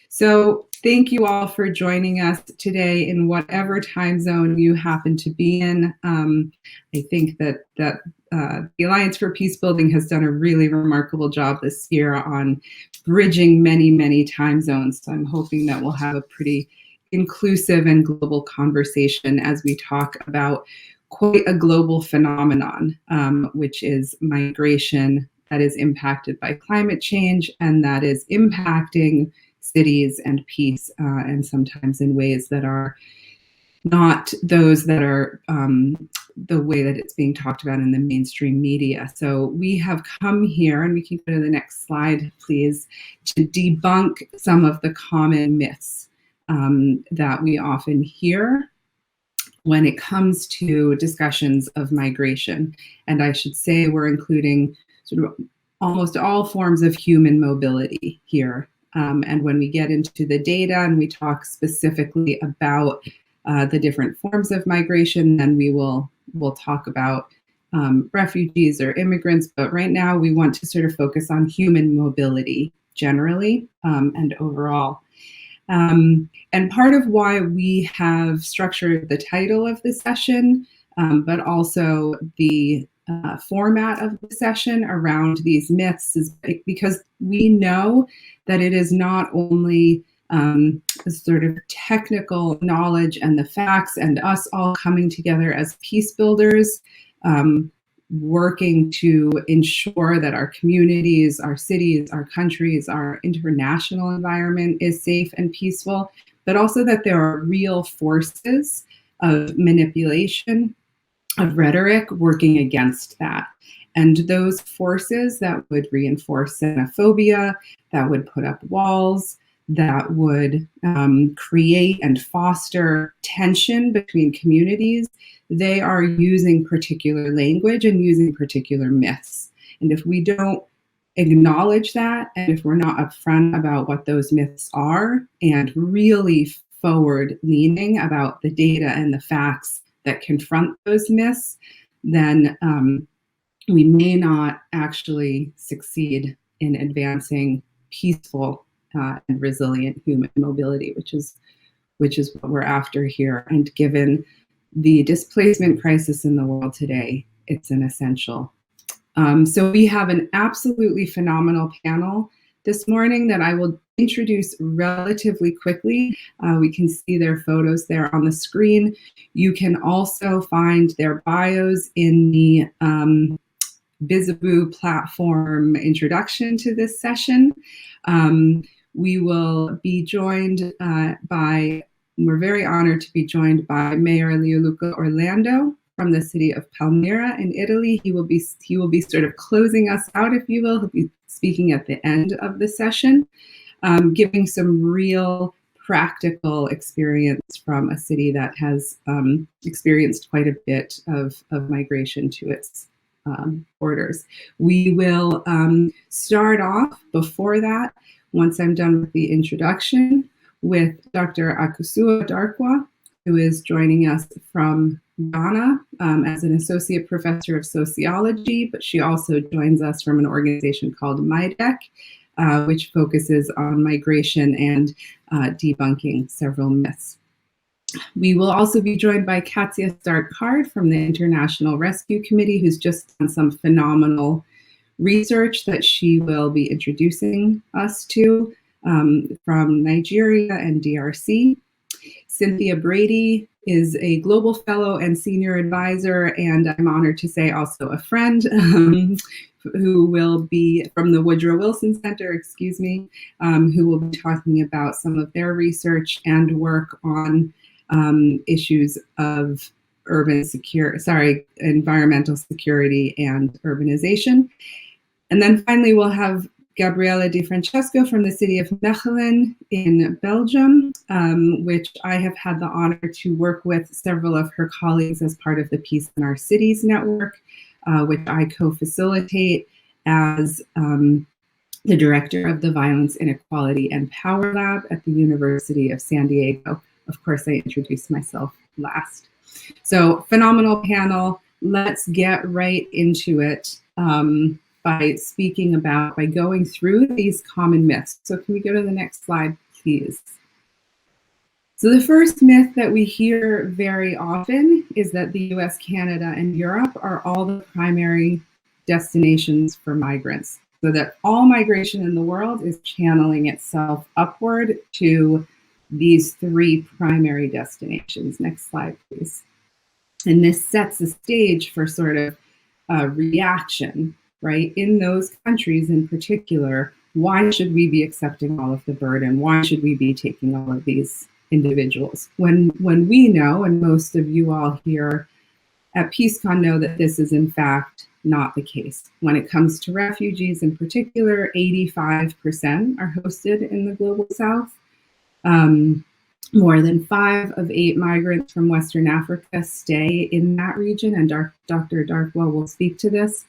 So thank you all for joining us today in whatever time zone you happen to be in. I think that the Alliance for Peace Building has done a really remarkable job this year on bridging many, many time zones. So I'm hoping that we'll have a pretty inclusive and global conversation as we talk about quite a global phenomenon, which is migration that is impacted by climate change and that is impacting cities and peace, and sometimes in ways that are not those that are the way that it's being talked about in the mainstream media. So we have come here, and we can go to the next slide, please, to debunk some of the common myths that we often hear when it comes to discussions of migration. And I should say we're including sort of almost all forms of human mobility here. And when we get into the data and we talk specifically about the different forms of migration, then we'll talk about refugees or immigrants. But right now we want to sort of focus on human mobility generally and overall. And part of why we have structured the title of the session, but also the format of the session around these myths is because we know that it is not only sort of technical knowledge and the facts and us all coming together as peace builders, working to ensure that our communities, our cities, our countries, our international environment is safe and peaceful, but also that there are real forces of manipulation, of rhetoric working against that. And those forces that would reinforce xenophobia, that would put up walls, that would create and foster tension between communities, they are using particular language and using particular myths. And if we don't acknowledge that, and if we're not upfront about what those myths are, and really forward-leaning about the data and the facts that confront those myths, then we may not actually succeed in advancing peaceful and resilient human mobility, which is what we're after here. And given the displacement crisis in the world today, it's an essential. So we have an absolutely phenomenal panel this morning that I will introduce relatively quickly. We can see their photos there on the screen. You can also find their bios in the Bizzaboo platform introduction to this session. We will be joined we're very honored to be joined by Mayor Leoluca Orlando from the city of Palmyra in Italy. He will be sort of closing us out, if you will. He'll be speaking at the end of the session, giving some real practical experience from a city that has experienced quite a bit of migration to its borders. We will start off before that, once I'm done with the introduction, with Dr. Akosua Darkwa, who is joining us from Ghana as an associate professor of sociology, but she also joins us from an organization called MIDEC, which focuses on migration and debunking several myths. We will also be joined by Katya Stark-Card from the International Rescue Committee, who's just done some phenomenal research that she will be introducing us to from Nigeria and DRC. Cynthia Brady is a global fellow and senior advisor, and I'm honored to say also a friend, who will be from the Woodrow Wilson Center, who will be talking about some of their research and work on issues of environmental security and urbanization. And then finally, we'll have Gabriela Di Francesco from the city of Mechelen in Belgium, which I have had the honor to work with several of her colleagues as part of the Peace in Our Cities network, which I co-facilitate as the director of the Violence, Inequality, and Power Lab at the University of San Diego. Of course, I introduced myself last. So phenomenal panel. Let's get right into it. By going through these common myths. So can we go to the next slide, please. So the first myth that we hear very often is that the US, Canada, and Europe are all the primary destinations for migrants. So that all migration in the world is channeling itself upward to these three primary destinations. Next slide, please. And this sets the stage for sort of reaction, right? In those countries in particular, why should we be accepting all of the burden? Why should we be taking all of these individuals? When we know, and most of you all here at PeaceCon know, that this is in fact not the case. When it comes to refugees in particular, 85% are hosted in the Global South. More than 5 of 8 migrants from Western Africa stay in that region, and Dr. Darkwell will speak to this.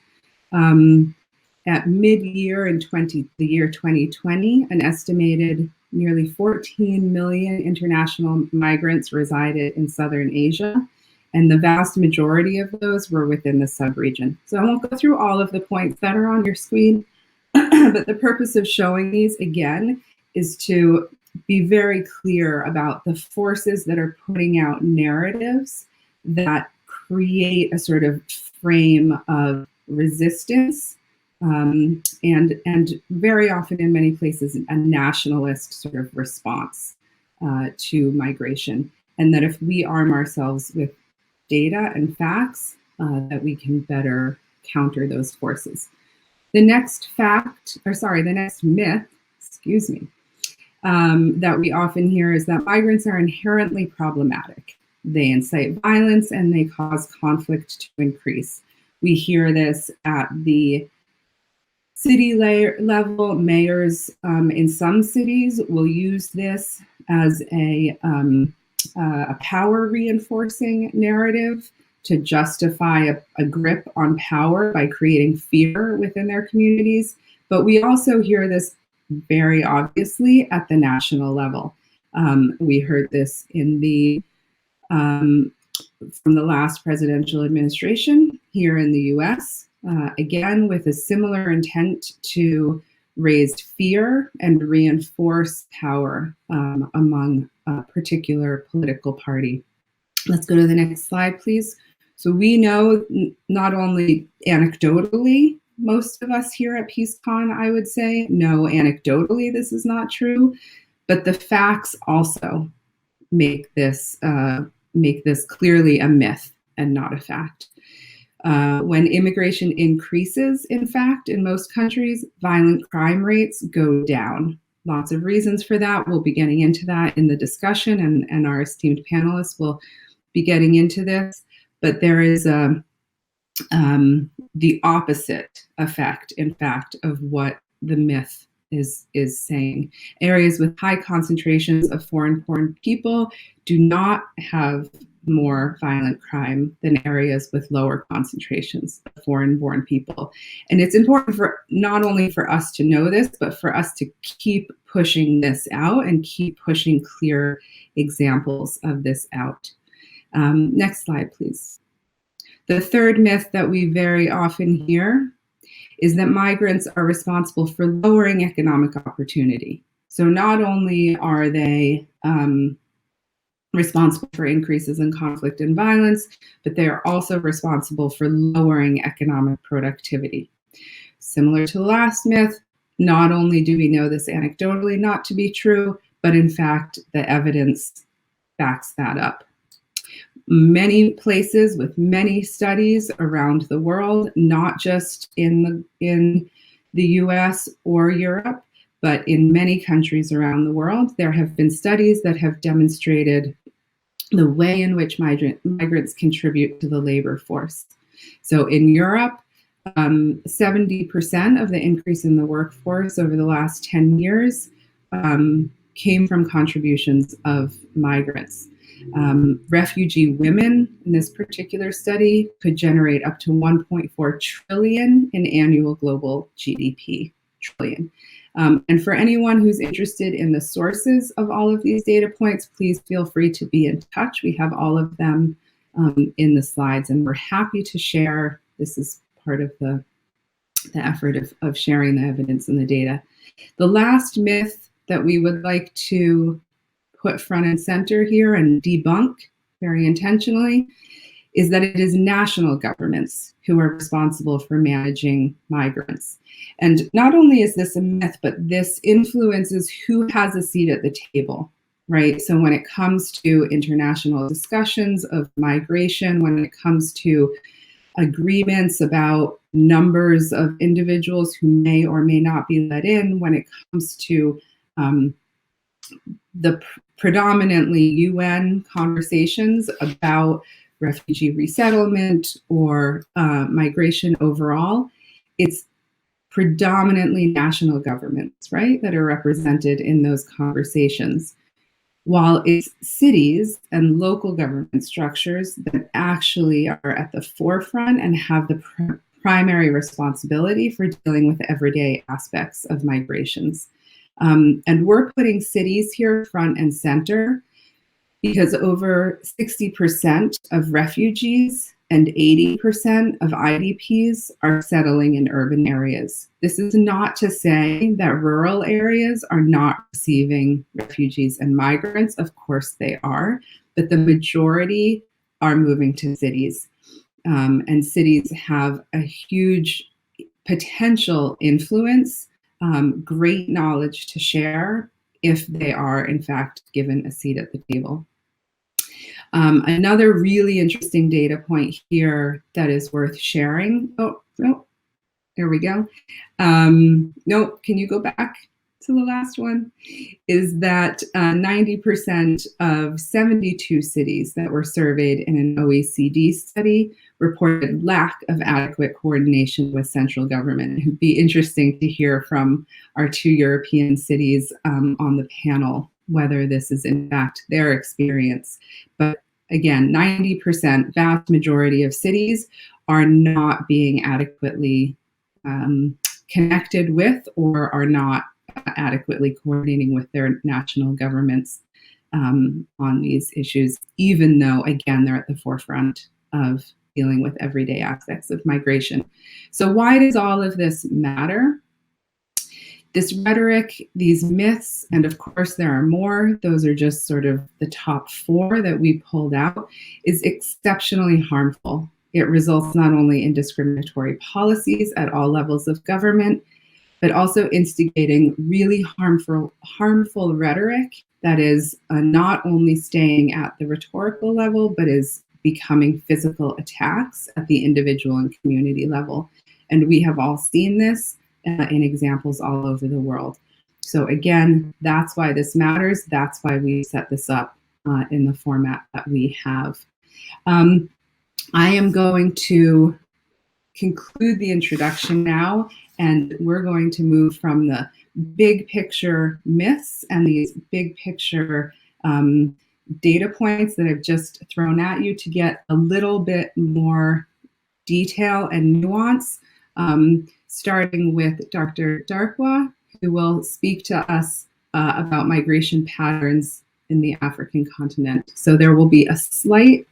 At mid-year in the year 2020, an estimated nearly 14 million international migrants resided in Southern Asia, and the vast majority of those were within the sub-region. So I won't go through all of the points that are on your screen, but the purpose of showing these again is to be very clear about the forces that are putting out narratives that create a sort of frame of resistance, and very often in many places a nationalist sort of response to migration. And that if we arm ourselves with data and facts, that we can better counter those forces. The next myth, excuse me, that we often hear is that migrants are inherently problematic. They incite violence and they cause conflict to increase. We hear this at the city level. Mayors in some cities will use this as a power reinforcing narrative to justify a grip on power by creating fear within their communities. But we also hear this very obviously at the national level. We heard this in from the last presidential administration here in the US, again with a similar intent to raise fear and reinforce power among a particular political party. Let's go to the next slide, please. So we know, not only anecdotally, most of us here at PeaceCon, I would say, know anecdotally this is not true, but the facts also make this clearly a myth and not a fact. When immigration increases, in fact, in most countries, violent crime rates go down. Lots of reasons for that. We'll be getting into that in the discussion, and our esteemed panelists will be getting into this. But there is the opposite effect, in fact, of what the myth is saying. Areas with high concentrations of foreign-born people do not have more violent crime than areas with lower concentrations of foreign-born people. And it's important for not only for us to know this, but for us to keep pushing this out and keep pushing clear examples of this out. Next slide, please. The third myth that we very often hear is that migrants are responsible for lowering economic opportunity. So not only are they responsible for increases in conflict and violence, but they are also responsible for lowering economic productivity. Similar to the last myth, not only do we know this anecdotally not to be true, but in fact, the evidence backs that up. Many places with many studies around the world, not just in the US or Europe, but in many countries around the world, there have been studies that have demonstrated the way in which migrants contribute to the labor force. So in Europe, 70% of the increase in the workforce over the last 10 years came from contributions of migrants. Refugee women in this particular study could generate up to 1.4 trillion in annual global GDP, trillion. And for anyone who's interested in the sources of all of these data points, please feel free to be in touch. We have all of them in the slides, and we're happy to share. This is part of the effort of sharing the evidence and the data. The last myth that we would like to put front and center here and debunk very intentionally is that it is national governments who are responsible for managing migrants. And not only is this a myth, but this influences who has a seat at the table, right? So when it comes to international discussions of migration, when it comes to agreements about numbers of individuals who may or may not be let in, when it comes to the predominantly UN conversations about refugee resettlement or migration overall, it's predominantly national governments, right, that are represented in those conversations, while it's cities and local government structures that actually are at the forefront and have the primary responsibility for dealing with everyday aspects of migrations. And we're putting cities here front and center because over 60% of refugees and 80% of IDPs are settling in urban areas. This is not to say that rural areas are not receiving refugees and migrants. Of course they are, but the majority are moving to cities. And cities have a huge potential influence, great knowledge to share if they are, in fact, given a seat at the table. Another really interesting data point here that is worth sharing. Oh, no, there we go. No, can you go back to the last one? Is that 90% of 72 cities that were surveyed in an OECD study reported lack of adequate coordination with central government. It would be interesting to hear from our 2 European cities on the panel whether this is in fact their experience. But again, 90%, vast majority of cities are not being adequately connected with or are not adequately coordinating with their national governments on these issues, even though, again, they're at the forefront of dealing with everyday aspects of migration. So why does all of this matter? This rhetoric, these myths, and of course there are more, those are just sort of the top 4 that we pulled out, is exceptionally harmful. It results not only in discriminatory policies at all levels of government, but also instigating really harmful rhetoric that is not only staying at the rhetorical level, but is becoming physical attacks at the individual and community level. And we have all seen this in examples all over the world. So again, that's why this matters. That's why we set this up in the format that we have. I am going to conclude the introduction now, and we're going to move from the big picture myths and these big picture data points that I've just thrown at you to get a little bit more detail and nuance, starting with Dr. Darkwa, who will speak to us about migration patterns in the African continent. So there will be a slight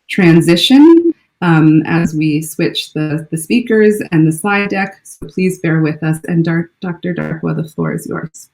transition as we switch the speakers and the slide deck. So please bear with us. And Dr. Darkwa, the floor is yours.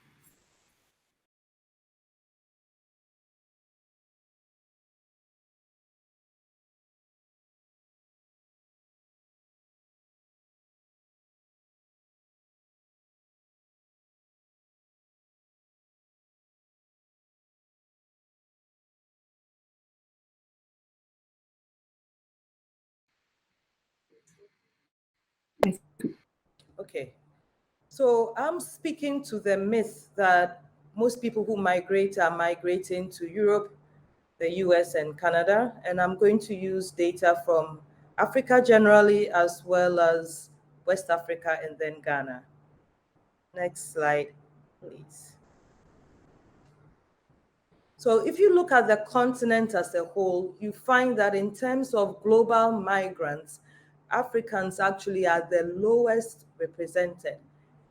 Okay, so I'm speaking to the myth that most people who migrate are migrating to Europe, the US, and Canada, and I'm going to use data from Africa generally, as well as West Africa and then Ghana. Next slide, please. So if you look at the continent as a whole, you find that in terms of global migrants, Africans actually are the lowest represented,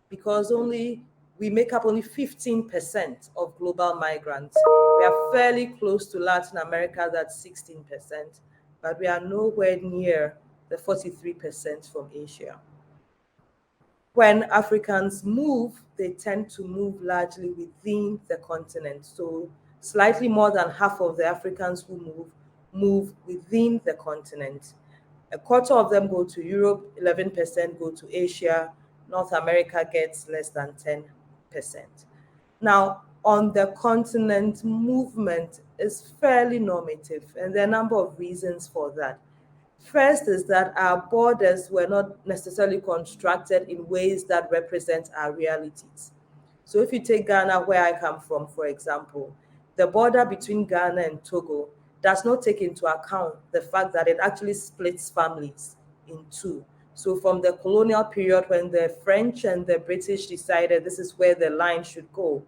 because we make up only 15% of global migrants. We are fairly close to Latin America, that's 16%, but we are nowhere near the 43% from Asia. when Africans move, they tend to move largely within the continent. So slightly more than half of the Africans who move within the continent. A quarter of them go to Europe, 11% go to Asia, North America gets less than 10%. Now, on the continent, movement is fairly normative, and there are a number of reasons for that. First is that our borders were not necessarily constructed in ways that represent our realities. So if you take Ghana, where I come from, for example, the border between Ghana and Togo does not take into account the fact that it actually splits families in two. So from the colonial period, when the French and the British decided this is where the line should go,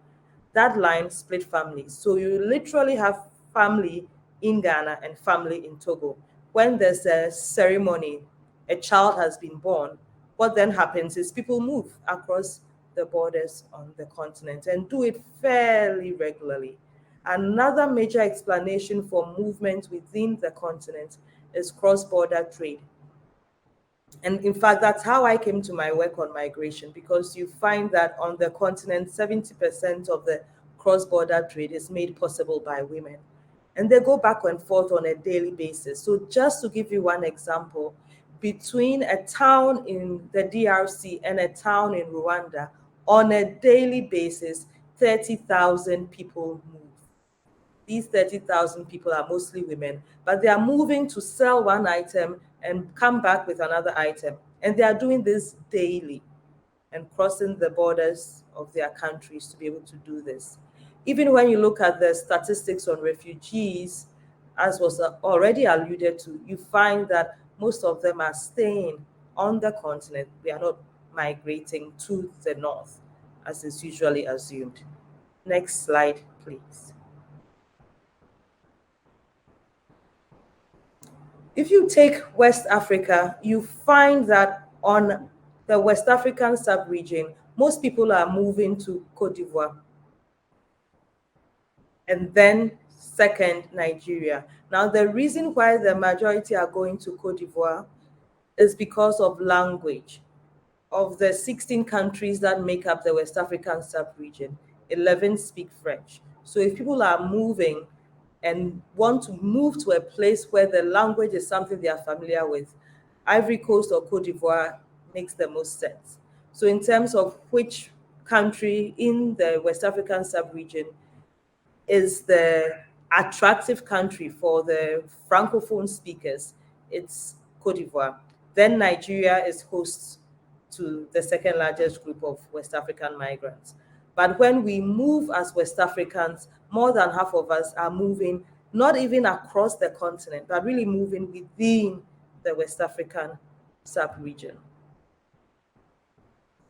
that line split families. So you literally have family in Ghana and family in Togo. When there's a ceremony, a child has been born, what then happens is people move across the borders on the continent and do it fairly regularly. Another major explanation for movement within the continent is cross-border trade. And in fact, that's how I came to my work on migration, because you find that on the continent, 70% of the cross-border trade is made possible by women. And they go back and forth on a daily basis. So just to give you one example, between a town in the DRC and a town in Rwanda, on a daily basis, 30,000 people move. These 30,000 people are mostly women, but they are moving to sell one item and come back with another item. And they are doing this daily and crossing the borders of their countries to be able to do this. Even when you look at the statistics on refugees, as was already alluded to, you find that most of them are staying on the continent. They are not migrating to the north, as is usually assumed. Next slide, please. If you take West Africa, you find that on the West African sub-region, most people are moving to Cote d'Ivoire. And then second, Nigeria. Now, the reason why the majority are going to Cote d'Ivoire is because of language. Of the 16 countries that make up the West African sub-region, 11 speak French. So if people are moving and want to move to a place where the language is something they are familiar with, Ivory Coast or Cote d'Ivoire makes the most sense. So in terms of which country in the West African sub-region is the attractive country for the Francophone speakers, it's Cote d'Ivoire. Then Nigeria is host to the second largest group of West African migrants. But when we move as West Africans, more than half of us are moving not even across the continent, but really moving within the West African sub-region.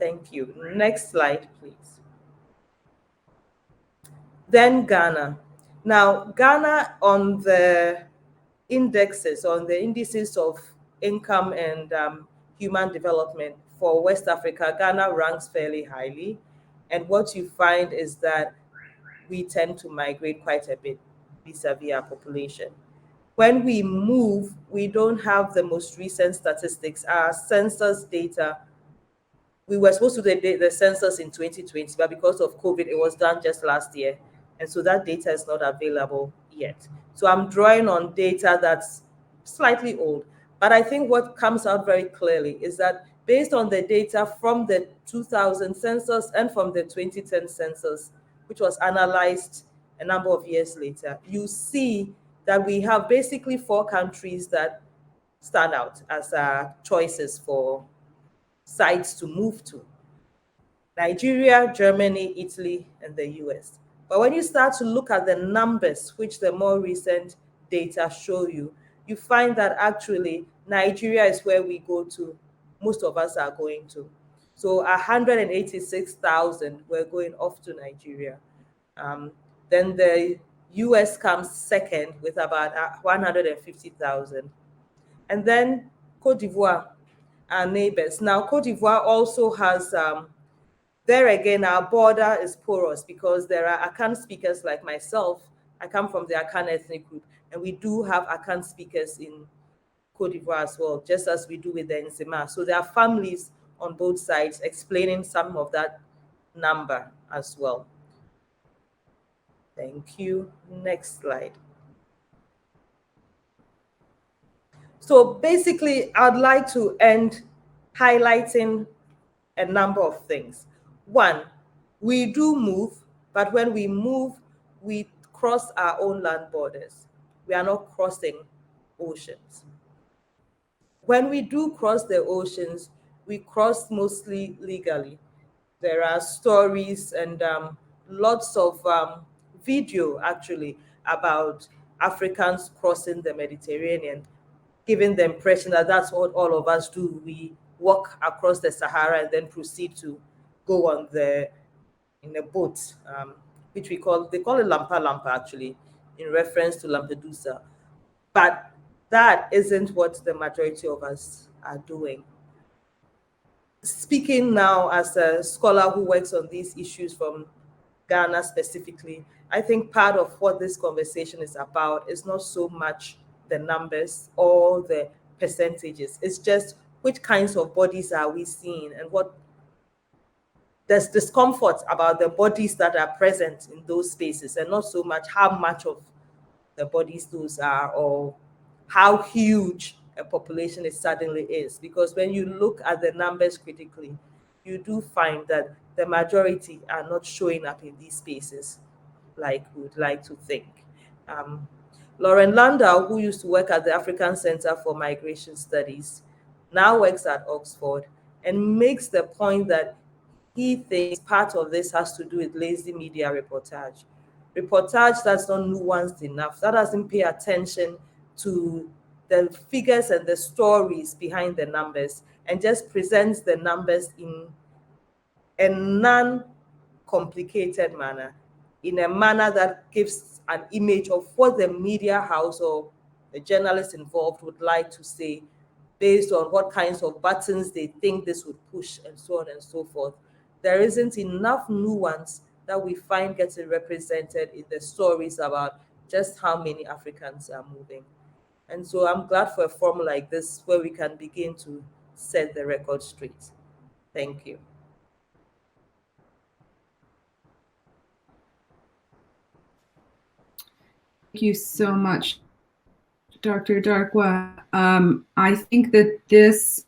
Thank you. Next slide, please. Then Ghana. Now, Ghana on the indices, on the indices of income and human development for West Africa, Ghana ranks fairly highly. And what you find is that we tend to migrate quite a bit vis-a-vis our population. When we move, we don't have the most recent statistics. Our census data, we were supposed to do the census in 2020, but because of COVID, it was done just last year. And so that data is not available yet. So I'm drawing on data that's slightly old. But I think what comes out very clearly is that based on the data from the 2000 census and from the 2010 census, which was analyzed a number of years later, you see that we have basically 4 countries that stand out as choices for sites to move to: Nigeria, Germany, Italy, and the US. But when you start to look at the numbers, which the more recent data show you, you find that actually Nigeria is where we go to, most of us are going to. So 186,000 were going off to Nigeria. Then the US comes second with about 150,000. And then Cote d'Ivoire, our neighbors. Now, Cote d'Ivoire also has, there again, our border is porous because there are Akan speakers like myself. I come from the Akan ethnic group, and we do have Akan speakers in Cote d'Ivoire as well, just as we do with the Nzema. So there are families on both sides, explaining some of that number as well. Thank you. Next slide. So basically, I'd like to end highlighting a number of things. One, we do move, but when we move, we cross our own land borders. We are not crossing oceans. When we do cross the oceans, we cross mostly legally. There are stories and lots of video actually about Africans crossing the Mediterranean, giving the impression that that's what all of us do. We walk across the Sahara and then proceed to go on in a boat, which they call it Lampa Lampa actually, in reference to Lampedusa. But that isn't what the majority of us are doing. Speaking now as a scholar who works on these issues from Ghana specifically, I think part of what this conversation is about is not so much the numbers or the percentages. It's just which kinds of bodies are we seeing, and what there's discomfort about the bodies that are present in those spaces, and not so much how much of the bodies those are or how huge a population it suddenly is. Because when you look at the numbers critically, you do find that the majority are not showing up in these spaces like we would like to think. Lauren Landau, who used to work at the African Center for Migration Studies, now works at Oxford and makes the point that he thinks part of this has to do with lazy media reportage. Reportage that's not nuanced enough, that doesn't pay attention to the figures and the stories behind the numbers, and just presents the numbers in a non-complicated manner, in a manner that gives an image of what the media house or the journalists involved would like to say, based on what kinds of buttons they think this would push, and so on and so forth. There isn't enough nuance that we find getting represented in the stories about just how many Africans are moving. And so I'm glad for a forum like this where we can begin to set the record straight. Thank you. Thank you so much, Dr. Darkwa. I think that this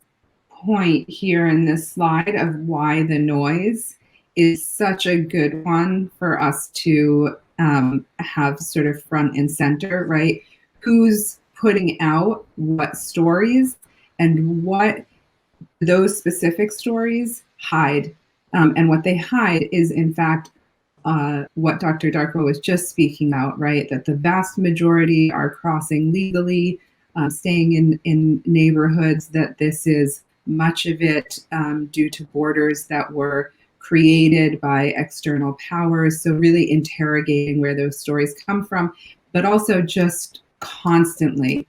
point here in this slide of why the noise is such a good one for us to have sort of front and center, right? Who's putting out what stories and what those specific stories hide. And what they hide is, in fact, what Dr. Darko was just speaking about, right? That the vast majority are crossing legally, staying in neighborhoods, that this is much of it due to borders that were created by external powers. So really interrogating where those stories come from, but also just constantly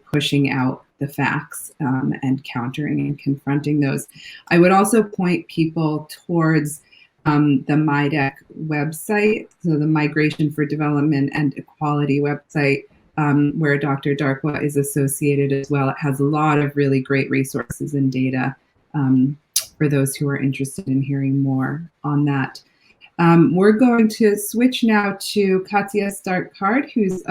pushing out the facts and countering and confronting those. I would also point people towards the MIDEC website, so the Migration for Development and Equality website, where Dr. Darkwa is associated as well. It has a lot of really great resources and data for those who are interested in hearing more on that. We're going to switch now to Katja Stark-Card, who's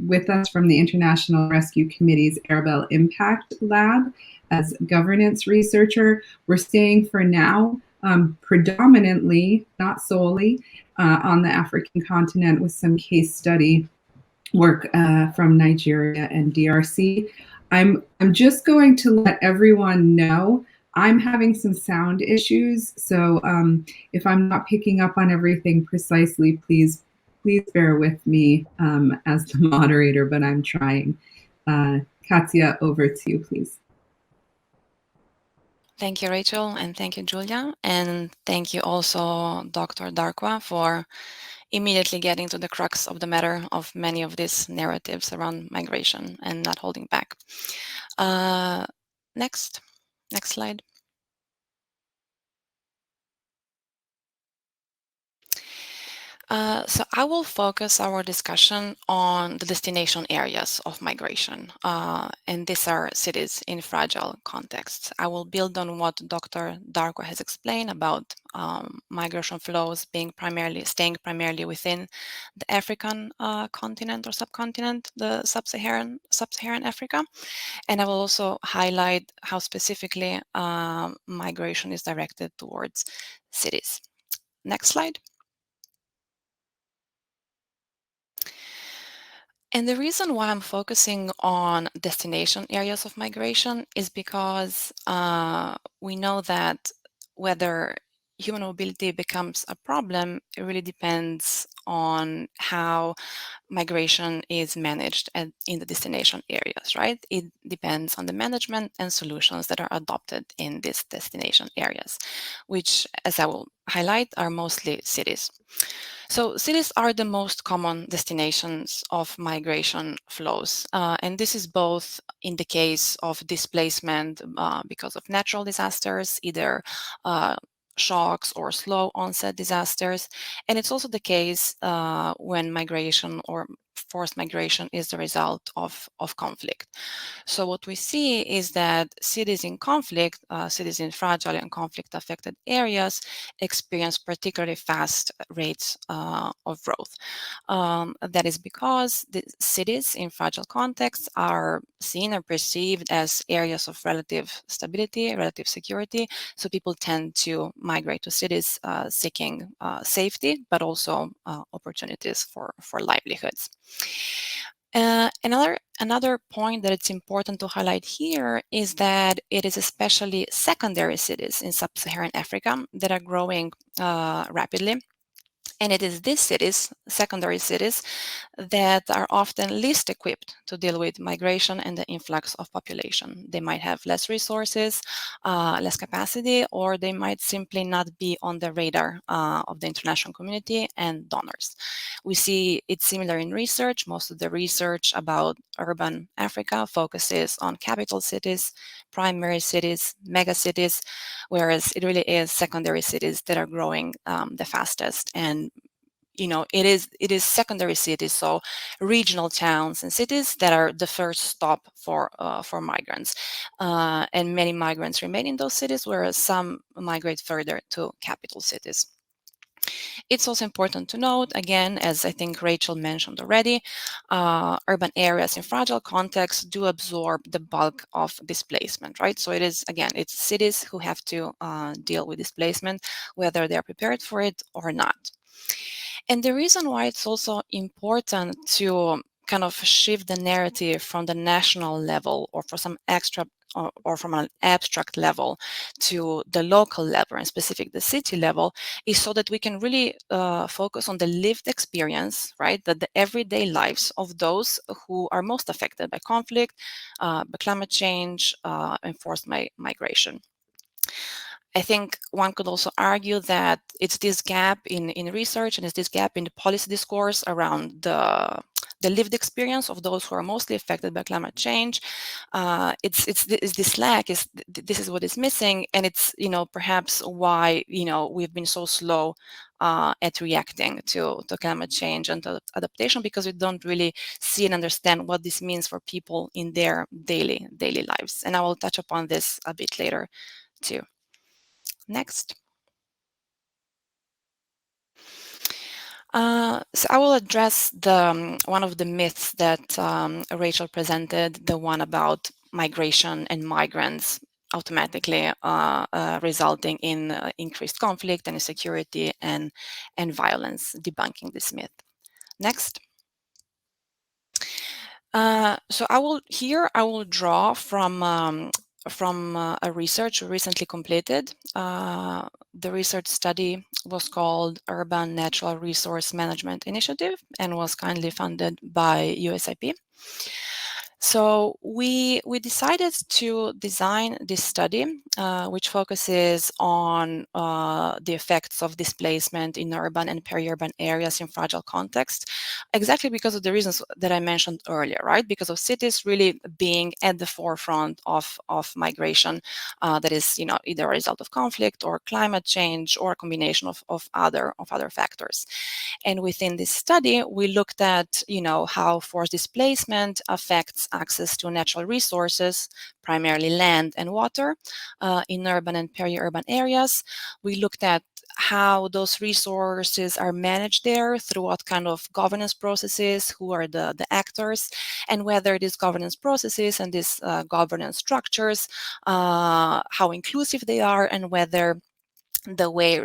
with us from the International Rescue Committee's Arabelle Impact Lab as governance researcher. We're staying for now predominantly, not solely, on the African continent with some case study work from Nigeria and DRC. I'm just going to let everyone know I'm having some sound issues, so if I'm not picking up on everything precisely, please bear with me as the moderator, but I'm trying. Katja, over to you, please. Thank you, Rachel, and thank you, Julia, and thank you also, Dr. Darkwa, for immediately getting to the crux of the matter of many of these narratives around migration and not holding back. Next slide. So I will focus our discussion on the destination areas of migration, and these are cities in fragile contexts. I will build on what Dr. Darko has explained about migration flows staying primarily within the African continent or subcontinent, the sub-Saharan Africa, and I will also highlight how specifically migration is directed towards cities. Next slide. And the reason why I'm focusing on destination areas of migration is because we know that whether human mobility becomes a problem, it really depends on how migration is managed in the destination areas, right? It depends on the management and solutions that are adopted in these destination areas, which, as I will highlight, are mostly cities. So cities are the most common destinations of migration flows. And this is both in the case of displacement because of natural disasters, either shocks or slow onset disasters. And it's also the case when migration or forced migration is the result of conflict. So what we see is that cities in conflict, cities in fragile and conflict affected areas experience particularly fast rates of growth. That is because the cities in fragile contexts are seen or perceived as areas of relative stability, relative security. So people tend to migrate to cities seeking safety, but also opportunities for livelihoods. Another point that it's important to highlight here is that it is especially secondary cities in sub-Saharan Africa that are growing rapidly. And it is these cities, secondary cities, that are often least equipped to deal with migration and the influx of population. They might have less resources, less capacity, or they might simply not be on the radar of the international community and donors. We see it's similar in research. Most of the research about urban Africa focuses on capital cities, primary cities, mega cities, whereas it really is secondary cities that are growing the fastest. And it is secondary cities, so regional towns and cities that are the first stop for migrants, and many migrants remain in those cities, whereas some migrate further to capital cities. It's also important to note, again, as I think Rachel mentioned already, urban areas in fragile contexts do absorb the bulk of displacement, right? So it's cities who have to deal with displacement, whether they're prepared for it or not. And the reason why it's also important to kind of shift the narrative from the national level or for some extra or from an abstract level to the local level and specific the city level is so that we can really focus on the lived experience, right? That the everyday lives of those who are most affected by conflict, by climate change, and forced migration. I think one could also argue that it's this gap in research and it's this gap in the policy discourse around the lived experience of those who are mostly affected by climate change. It's this lack, this is what is missing, and it's perhaps why we've been so slow at reacting to climate change and to adaptation, because we don't really see and understand what this means for people in their daily lives. And I will touch upon this a bit later too. Next. So I will address one of the myths that Rachel presented, the one about migration and migrants automatically resulting in increased conflict and insecurity and violence, debunking this myth. Next. So I will draw from a research recently completed. The research study was called Urban Natural Resource Management Initiative and was kindly funded by USIP. So we decided to design this study, which focuses on the effects of displacement in urban and peri-urban areas in fragile context, exactly because of the reasons that I mentioned earlier, right? Because of cities really being at the forefront of migration that is, either a result of conflict or climate change or a combination of other factors. And within this study, we looked at, how forced displacement affects access to natural resources, primarily land and water, in urban and peri-urban areas. We looked at how those resources are managed there, through what kind of governance processes, who are the actors, and whether these governance processes and these governance structures, how inclusive they are, and whether the way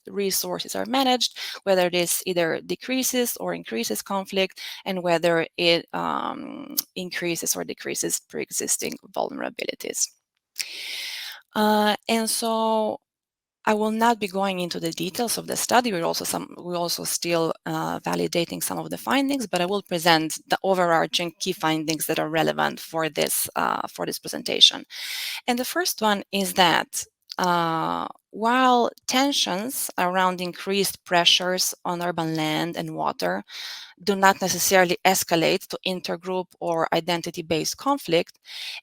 resources are managed, whether this either decreases or increases conflict, and whether it increases or decreases pre-existing vulnerabilities. And so I will not be going into the details of the study. We're also still validating some of the findings, but I will present the overarching key findings that are relevant for this presentation. And the first one is that while tensions around increased pressures on urban land and water do not necessarily escalate to intergroup or identity-based conflict,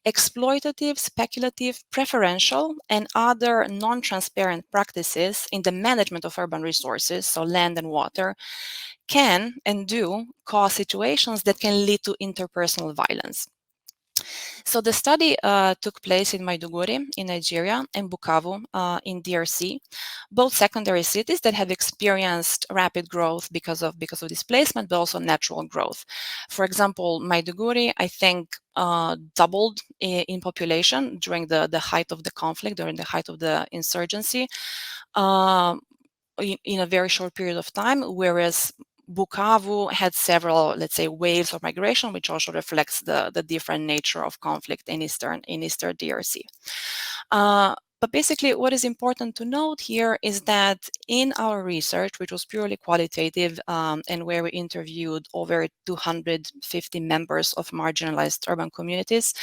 exploitative, speculative, preferential, and other non-transparent practices in the management of urban resources, so land and water, can and do cause situations that can lead to interpersonal violence. So the study took place in Maiduguri in Nigeria and Bukavu in DRC, both secondary cities that have experienced rapid growth because of displacement, but also natural growth. For example, Maiduguri, I think, doubled in population during the height of the conflict, during the height of the insurgency, in a very short period of time, whereas Bukavu had several, let's say, waves of migration, which also reflects the different nature of conflict in Eastern DRC. But basically, what is important to note here is that in our research, which was purely qualitative, and where we interviewed over 250 members of marginalized urban communities,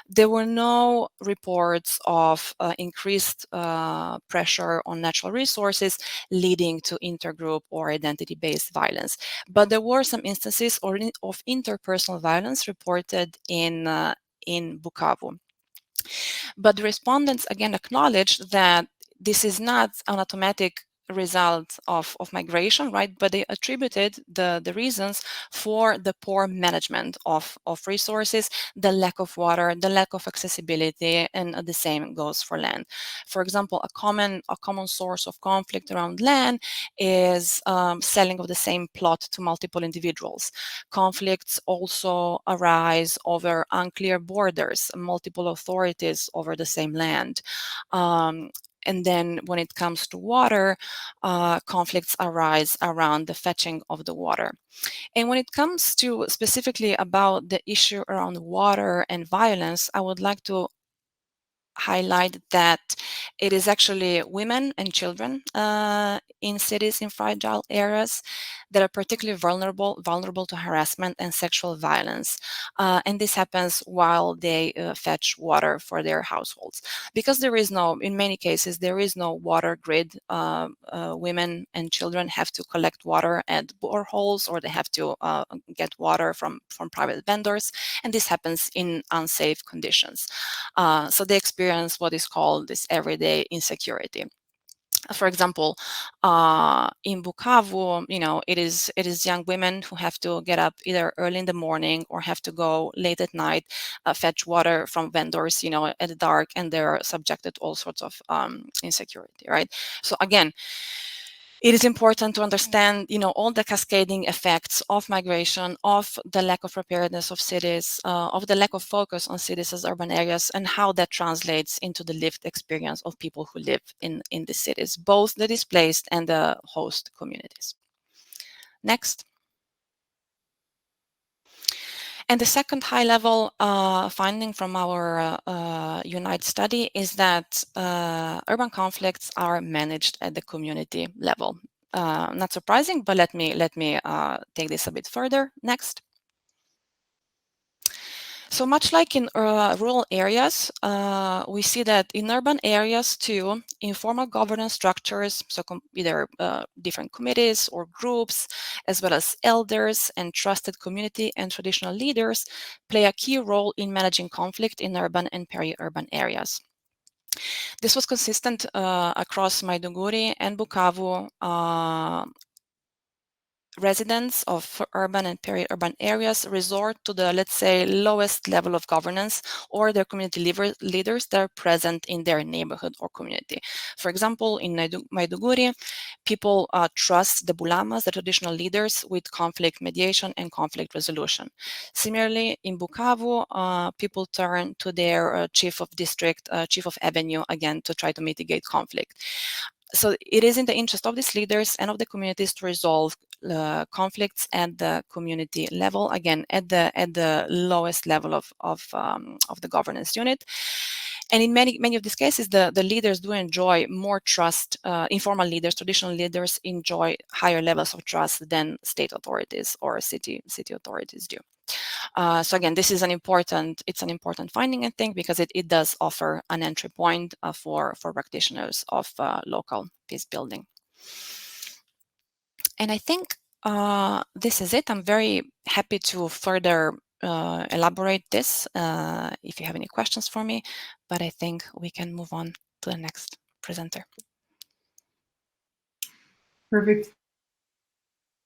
there were no reports of increased pressure on natural resources leading to intergroup or identity-based violence. But there were some instances of interpersonal violence reported in Bukavu. But the respondents again acknowledged that this is not an automatic result of migration, right? But they attributed the reasons for the poor management of resources, the lack of water, the lack of accessibility, and the same goes for land. For example, a common source of conflict around land is selling of the same plot to multiple individuals. Conflicts also arise over unclear borders, multiple authorities over the same land. And then when it comes to water, conflicts arise around the fetching of the water. And when it comes to specifically about the issue around water and violence, I would like to highlight that it is actually women and children in cities in fragile areas that are particularly vulnerable to harassment and sexual violence. And this happens while they fetch water for their households. Because in many cases, there is no water grid. Women and children have to collect water at boreholes, or they have to get water from private vendors. And this happens in unsafe conditions. So they experience what is called this everyday insecurity. For example, in Bukavu, it is young women who have to get up either early in the morning or have to go late at night, fetch water from vendors, at the dark, and they're subjected to all sorts of insecurity, right? So again, it is important to understand, all the cascading effects of migration, of the lack of preparedness of cities, of the lack of focus on cities as urban areas, and how that translates into the lived experience of people who live in the cities, both the displaced and the host communities. Next. And the second high-level finding from our UNITE study is that urban conflicts are managed at the community level. Not surprising, but let me take this a bit further. Next. So much like in rural areas, we see that in urban areas too, informal governance structures, so either different committees or groups, as well as elders and trusted community and traditional leaders, play a key role in managing conflict in urban and peri-urban areas. This was consistent across Maiduguri and Bukavu. Residents of urban and peri-urban areas resort to the, let's say, lowest level of governance or their community leaders that are present in their neighborhood or community. For example, in Maiduguri, people trust the bulamas, the traditional leaders, with conflict mediation and conflict resolution. Similarly, in Bukavu, people turn to their chief of district, chief of avenue, again, to try to mitigate conflict. So it is in the interest of these leaders and of the communities to resolve conflicts at the community level, again at the lowest level of the governance unit. And in many of these cases, the leaders do enjoy more trust. Informal leaders, traditional leaders, enjoy higher levels of trust than state authorities or city authorities do. So again, this is an important finding, I think, because it does offer an entry point for practitioners of local peace building. And I think this is it. I'm very happy to further elaborate this if you have any questions for me, but I think we can move on to the next presenter. Perfect.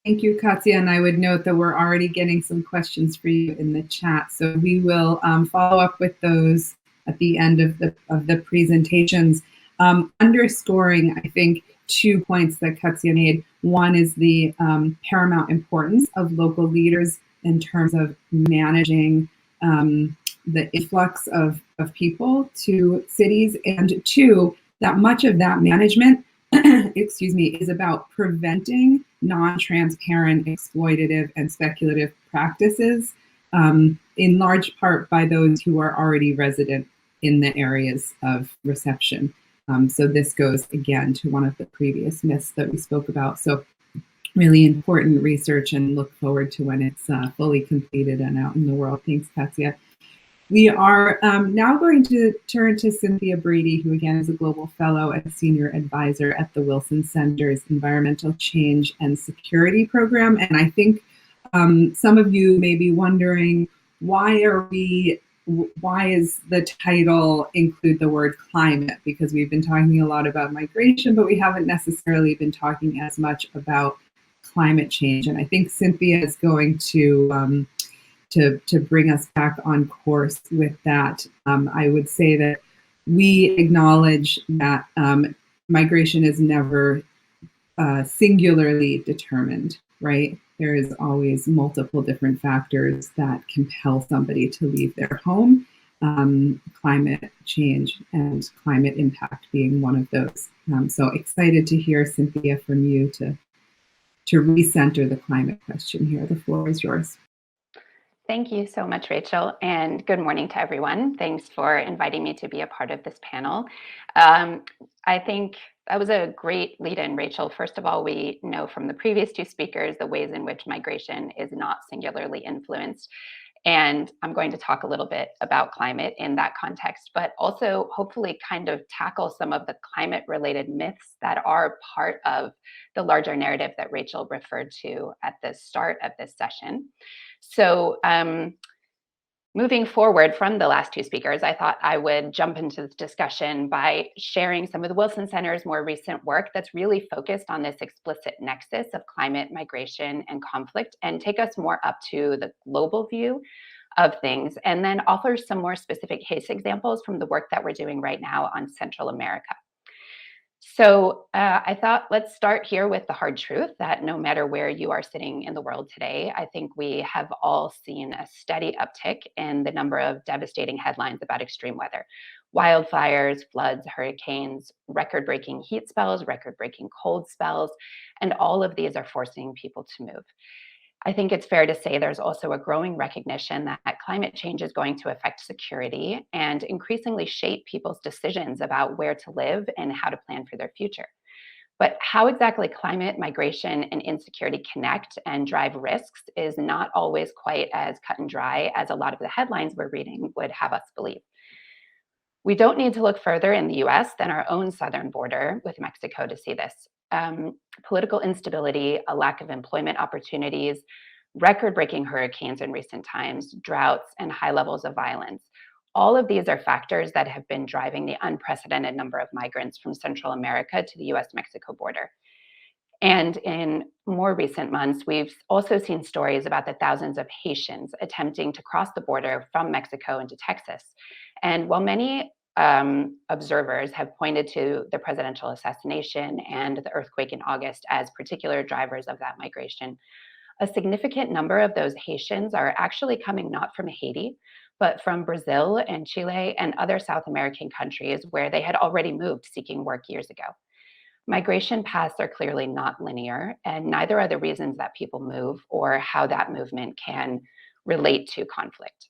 Thank you, Katya. And I would note that we're already getting some questions for you in the chat. So we will follow up with those at the end of the presentations. Underscoring, I think, 2 points that Katya made. One is the paramount importance of local leaders in terms of managing the influx of people to cities, and 2, that much of that management excuse me, is about preventing non-transparent, exploitative, and speculative practices, in large part by those who are already resident in the areas of reception. So this goes again to one of the previous myths that we spoke about. So really important research, and look forward to when it's fully completed and out in the world. Thanks, Katya. We are now going to turn to Cynthia Brady, who again is a Global Fellow and Senior Advisor at the Wilson Center's Environmental Change and Security Program. And I think some of you may be wondering, why is the title include the word climate? Because we've been talking a lot about migration, but we haven't necessarily been talking as much about climate change. And I think Cynthia is going to bring us back on course with that. I would say that we acknowledge that migration is never singularly determined, right? There is always multiple different factors that compel somebody to leave their home, climate change and climate impact being one of those. So excited to hear, Cynthia, from you to recenter the climate question here. The floor is yours. Thank you so much, Rachel, and good morning to everyone. Thanks for inviting me to be a part of this panel. I think that was a great lead-in, Rachel. First of all, we know from the previous 2 speakers the ways in which migration is not singularly influenced. And I'm going to talk a little bit about climate in that context, but also hopefully kind of tackle some of the climate-related myths that are part of the larger narrative that Rachel referred to at the start of this session. So moving forward from the last 2 speakers, I thought I would jump into this discussion by sharing some of the Wilson Center's more recent work that's really focused on this explicit nexus of climate, migration, and conflict, and take us more up to the global view of things, and then offer some more specific case examples from the work that we're doing right now on Central America. So I thought, let's start here with the hard truth that no matter where you are sitting in the world today, I think we have all seen a steady uptick in the number of devastating headlines about extreme weather. Wildfires, floods, hurricanes, record-breaking heat spells, record-breaking cold spells, and all of these are forcing people to move. I think it's fair to say there's also a growing recognition that climate change is going to affect security and increasingly shape people's decisions about where to live and how to plan for their future. But how exactly climate, migration, and insecurity connect and drive risks is not always quite as cut and dry as a lot of the headlines we're reading would have us believe. We don't need to look further in the US than our own southern border with Mexico to see this. Political instability, a lack of employment opportunities, record-breaking hurricanes in recent times, droughts, and high levels of violence. All of these are factors that have been driving the unprecedented number of migrants from Central America to the US-Mexico border. And in more recent months, we've also seen stories about the thousands of Haitians attempting to cross the border from Mexico into Texas. And while many observers have pointed to the presidential assassination and the earthquake in August as particular drivers of that migration, a significant number of those Haitians are actually coming not from Haiti, but from Brazil and Chile and other South American countries where they had already moved seeking work years ago. Migration paths are clearly not linear, and neither are the reasons that people move or how that movement can relate to conflict.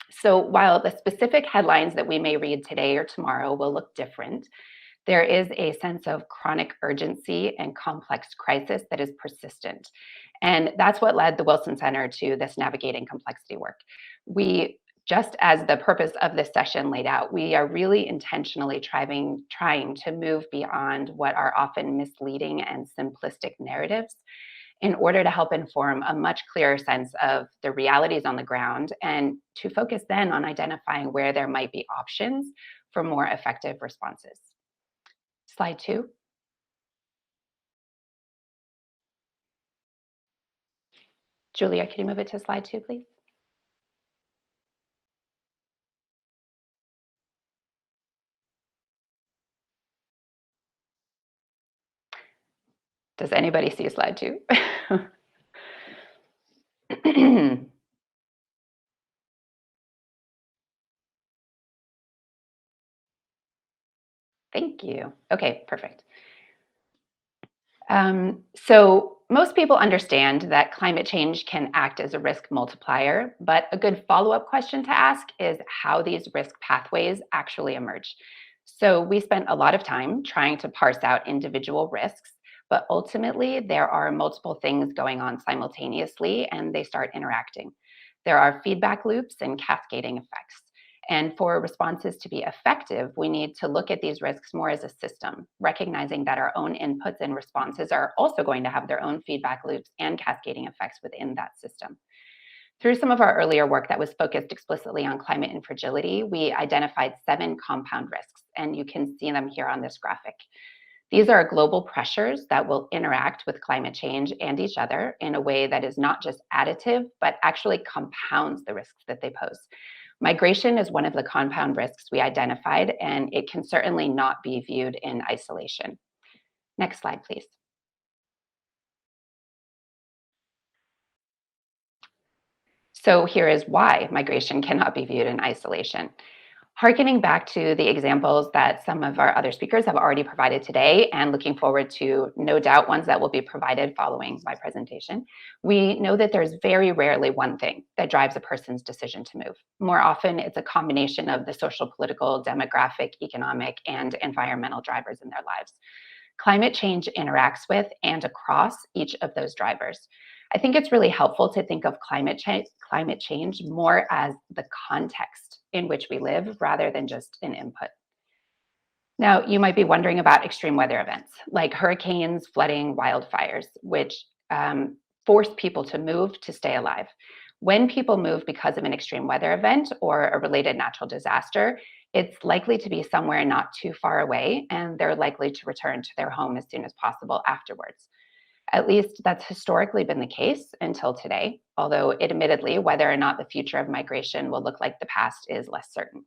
So while the specific headlines that we may read today or tomorrow will look different, there is a sense of chronic urgency and complex crisis that is persistent. And that's what led the Wilson Center to this navigating complexity work. We, just as the purpose of this session laid out, we are really intentionally trying to move beyond what are often misleading and simplistic narratives in order to help inform a much clearer sense of the realities on the ground and to focus then on identifying where there might be options for more effective responses. Slide 2. Julia, can you move it to slide 2, please? Does anybody see slide 2? Thank you. Okay, perfect. So most people understand that climate change can act as a risk multiplier, but a good follow-up question to ask is how these risk pathways actually emerge. So we spent a lot of time trying to parse out individual risks, but ultimately there are multiple things going on simultaneously and they start interacting. There are feedback loops and cascading effects. And for responses to be effective, we need to look at these risks more as a system, recognizing that our own inputs and responses are also going to have their own feedback loops and cascading effects within that system. Through some of our earlier work that was focused explicitly on climate and fragility, we identified 7 compound risks, and you can see them here on this graphic. These are global pressures that will interact with climate change and each other in a way that is not just additive, but actually compounds the risks that they pose. Migration is one of the compound risks we identified, and it can certainly not be viewed in isolation. Next slide, please. So here is why migration cannot be viewed in isolation. Harkening back to the examples that some of our other speakers have already provided today, and looking forward to no doubt ones that will be provided following my presentation, we know that there's very rarely one thing that drives a person's decision to move. More often, it's a combination of the social, political, demographic, economic, and environmental drivers in their lives. Climate change interacts with and across each of those drivers. I think it's really helpful to think of climate change more as the context in which we live rather than just an input. Now, you might be wondering about extreme weather events like hurricanes, flooding, wildfires, which force people to move to stay alive. When people move because of an extreme weather event or a related natural disaster, it's likely to be somewhere not too far away, and they're likely to return to their home as soon as possible afterwards. At least that's historically been the case until today, although admittedly, whether or not the future of migration will look like the past is less certain.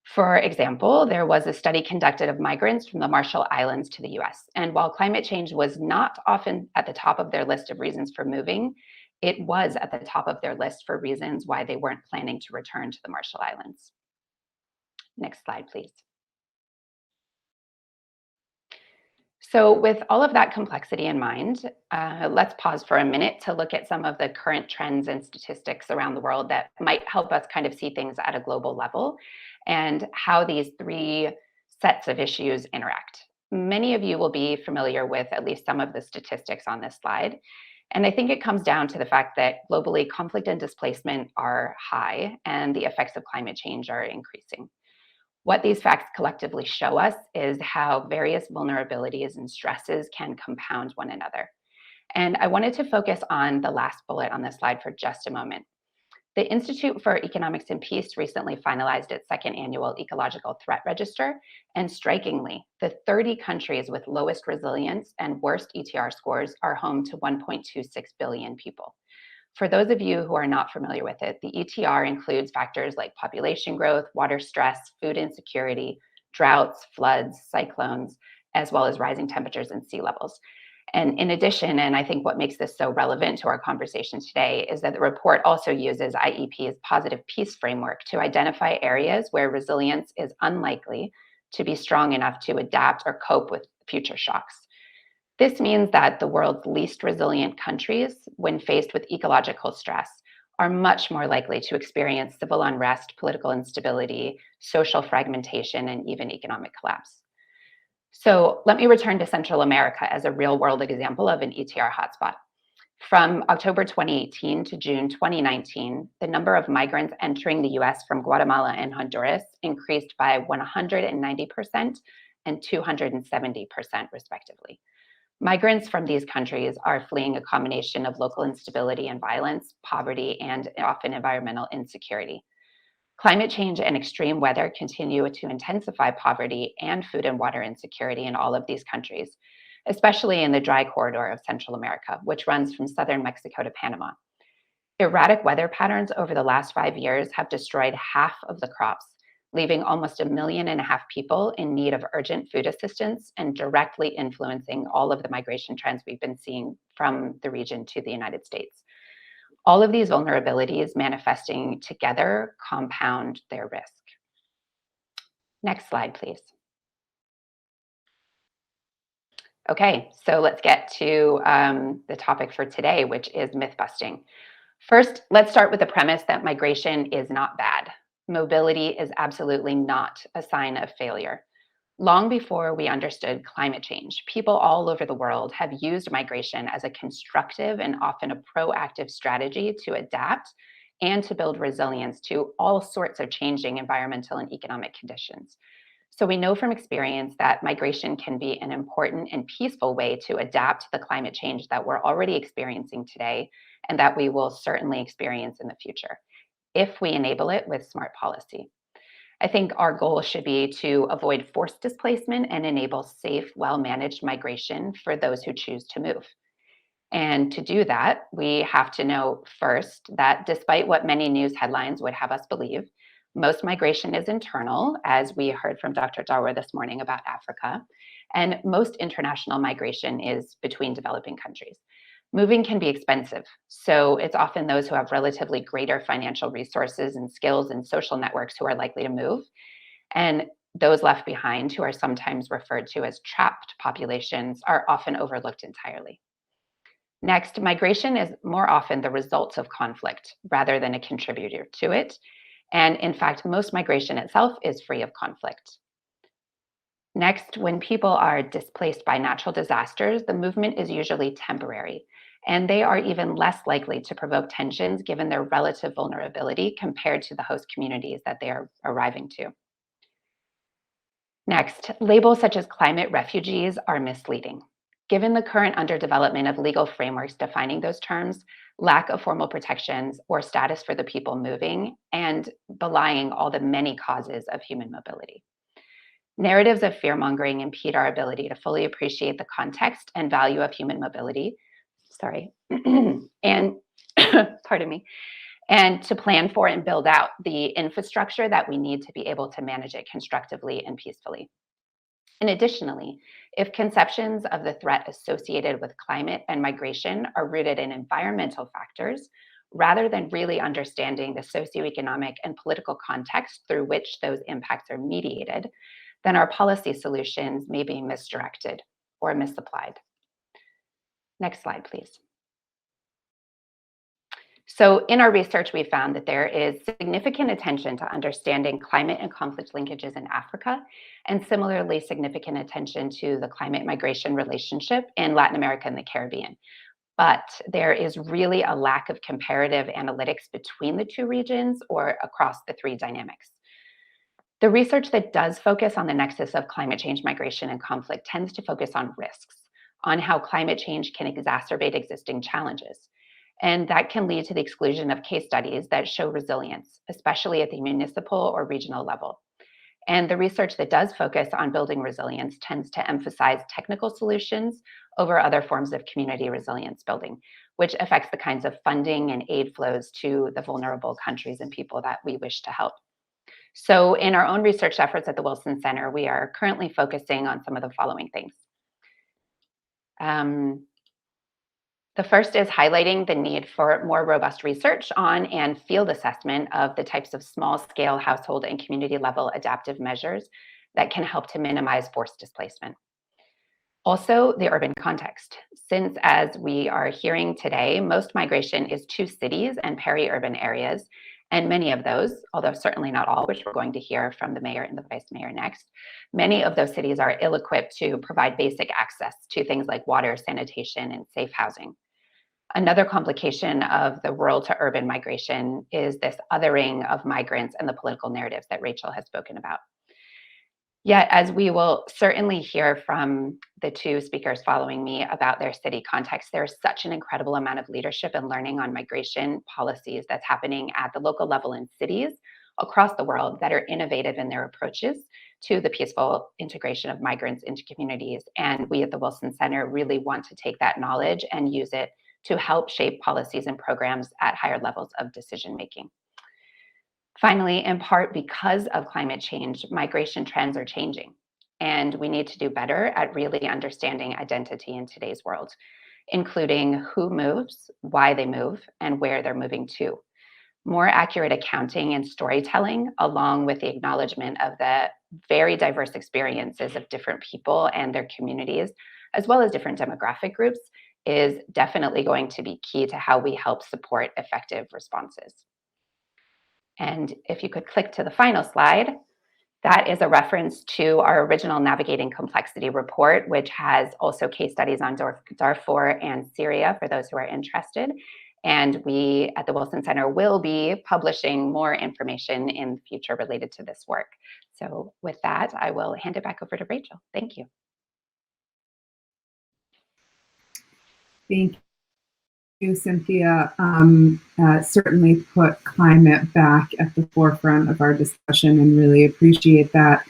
For example, there was a study conducted of migrants from the Marshall Islands to the US. And while climate change was not often at the top of their list of reasons for moving, it was at the top of their list for reasons why they weren't planning to return to the Marshall Islands. Next slide, please. So with all of that complexity in mind, let's pause for a minute to look at some of the current trends and statistics around the world that might help us kind of see things at a global level and how these 3 sets of issues interact. Many of you will be familiar with at least some of the statistics on this slide. And I think it comes down to the fact that globally conflict and displacement are high and the effects of climate change are increasing. What these facts collectively show us is how various vulnerabilities and stresses can compound one another. And I wanted to focus on the last bullet on this slide for just a moment. The Institute for Economics and Peace recently finalized its second annual ecological threat register, and strikingly, the 30 countries with lowest resilience and worst ETR scores are home to 1.26 billion people. For those of you who are not familiar with it, the ETR includes factors like population growth, water stress, food insecurity, droughts, floods, cyclones, as well as rising temperatures and sea levels. And in addition, and I think what makes this so relevant to our conversation today, is that the report also uses IEP's positive peace framework to identify areas where resilience is unlikely to be strong enough to adapt or cope with future shocks. This means that the world's least resilient countries, when faced with ecological stress, are much more likely to experience civil unrest, political instability, social fragmentation, and even economic collapse. So let me return to Central America as a real-world example of an ETR hotspot. From October 2018 to June 2019, the number of migrants entering the US from Guatemala and Honduras increased by 190% and 270%, respectively. Migrants from these countries are fleeing a combination of local instability and violence, poverty, and often environmental insecurity. Climate change and extreme weather continue to intensify poverty and food and water insecurity in all of these countries, especially in the dry corridor of Central America, which runs from southern Mexico to Panama. Erratic weather patterns over the last 5 years have destroyed half of the crops, leaving almost 1.5 million people in need of urgent food assistance and directly influencing all of the migration trends we've been seeing from the region to the United States. All of these vulnerabilities manifesting together compound their risk. Next slide, please. Okay, so let's get to the topic for today, which is myth busting. First, let's start with the premise that migration is not bad. Mobility is absolutely not a sign of failure. Long before we understood climate change, people all over the world have used migration as a constructive and often a proactive strategy to adapt and to build resilience to all sorts of changing environmental and economic conditions. So we know from experience that migration can be an important and peaceful way to adapt to the climate change that we're already experiencing today and that we will certainly experience in the future, if we enable it with smart policy. I think our goal should be to avoid forced displacement and enable safe, well-managed migration for those who choose to move. And to do that, we have to know first that despite what many news headlines would have us believe, most migration is internal, as we heard from Dr. Darwa this morning about Africa, and most international migration is between developing countries. Moving can be expensive, so it's often those who have relatively greater financial resources and skills and social networks who are likely to move, and those left behind, who are sometimes referred to as trapped populations, are often overlooked entirely. Next, migration is more often the result of conflict rather than a contributor to it, and in fact, most migration itself is free of conflict. Next, when people are displaced by natural disasters, the movement is usually temporary, and they are even less likely to provoke tensions given their relative vulnerability compared to the host communities that they are arriving to. Next, labels such as climate refugees are misleading. Given the current underdevelopment of legal frameworks defining those terms, lack of formal protections or status for the people moving, and belying all the many causes of human mobility. Narratives of fear-mongering impede our ability to fully appreciate the context and value of human mobility, and pardon me, and to plan for and build out the infrastructure that we need to be able to manage it constructively and peacefully. And additionally, if conceptions of the threat associated with climate and migration are rooted in environmental factors, rather than really understanding the socioeconomic and political context through which those impacts are mediated, then our policy solutions may be misdirected or misapplied. Next slide, please. So in our research, we found that there is significant attention to understanding climate and conflict linkages in Africa, and similarly significant attention to the climate migration relationship in Latin America and the Caribbean. But there is really a lack of comparative analytics between the two regions or across the three dynamics. The research that does focus on the nexus of climate change, migration, and conflict tends to focus on risks, on how climate change can exacerbate existing challenges. And that can lead to the exclusion of case studies that show resilience, especially at the municipal or regional level. And the research that does focus on building resilience tends to emphasize technical solutions over other forms of community resilience building, which affects the kinds of funding and aid flows to the vulnerable countries and people that we wish to help. So in our own research efforts at the Wilson Center, we are currently focusing on some of the following things. The first is highlighting the need for more robust research on and field assessment of the types of small-scale household and community-level adaptive measures that can help to minimize forced displacement. Also, the urban context. Since, as we are hearing today, most migration is to cities and peri-urban areas, and many of those, although certainly not all, which we're going to hear from the mayor and the vice mayor next, many of those cities are ill-equipped to provide basic access to things like water, sanitation, and safe housing. Another complication of the rural to urban migration is this othering of migrants and the political narratives that Rachel has spoken about. Yet, as we will certainly hear from the two speakers following me about their city context, there's such an incredible amount of leadership and learning on migration policies that's happening at the local level in cities across the world that are innovative in their approaches to the peaceful integration of migrants into communities. And we at the Wilson Center really want to take that knowledge and use it to help shape policies and programs at higher levels of decision-making. Finally, in part because of climate change, migration trends are changing, and we need to do better at really understanding identity in today's world, including who moves, why they move, and where they're moving to. More accurate accounting and storytelling, along with the acknowledgement of the very diverse experiences of different people and their communities, as well as different demographic groups, is definitely going to be key to how we help support effective responses. And if you could click to the final slide, that is a reference to our original Navigating Complexity report, which has also case studies on Darfur and Syria for those who are interested. And we at the Wilson Center will be publishing more information in the future related to this work. So with that, I will hand it back over to Rachel. Thank you. Thank you, Cynthia. Certainly put climate back at the forefront of our discussion and really appreciate that.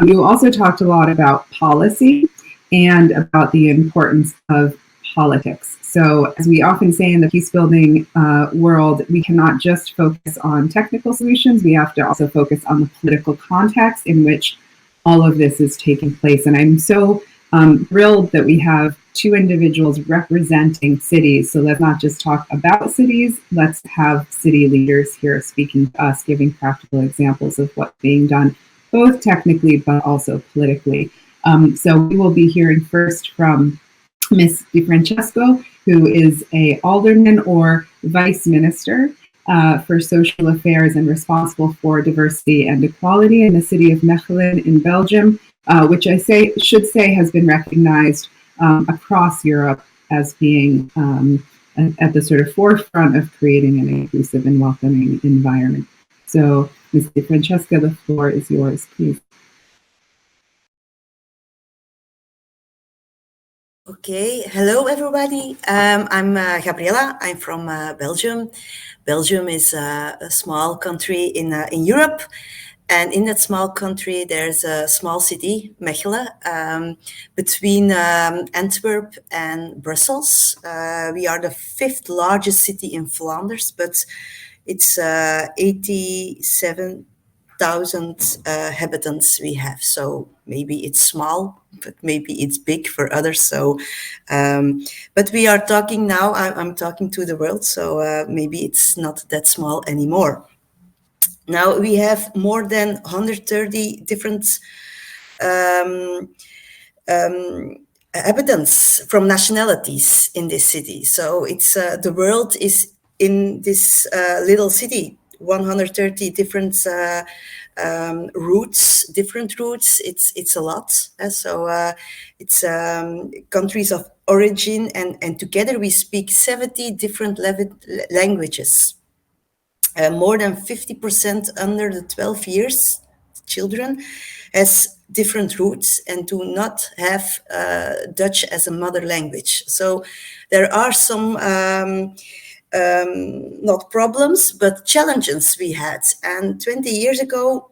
You also talked a lot about policy and about the importance of politics. So as we often say in the peace building world, we cannot just focus on technical solutions. We have to also focus on the political context in which all of this is taking place. And I'm so thrilled that we have two individuals representing cities. So let's not just talk about cities, let's have city leaders here speaking to us, giving practical examples of what's being done, both technically but also politically. So we will be hearing first from Ms. DiFrancesco, who is a alderman or vice minister for social affairs and responsible for diversity and equality in the city of Mechelen in Belgium, which I should say has been recognized across Europe as being at the sort of forefront of creating an inclusive and welcoming environment. So, Ms. DiFrancesco, the floor is yours, please. Okay, hello everybody. I'm Gabriela. I'm from Belgium. Belgium is a small country in Europe. And in that small country, there's a small city, Mechelen, between Antwerp and Brussels. We are the 5th largest city in Flanders, but it's 87,000 inhabitants we have. So maybe it's small, but maybe it's big for others. So, but we are talking now, I'm talking to the world, so maybe it's not that small anymore. Now we have more than 130 different inhabitants from nationalities in this city. So it's the world is in this little city, 130 different routes, different routes. It's a lot. So it's countries of origin, and together we speak 70 different languages. More than 50% under the 12 years children has different roots and do not have Dutch as a mother language. So there are some not problems, but challenges we had. And 20 years ago,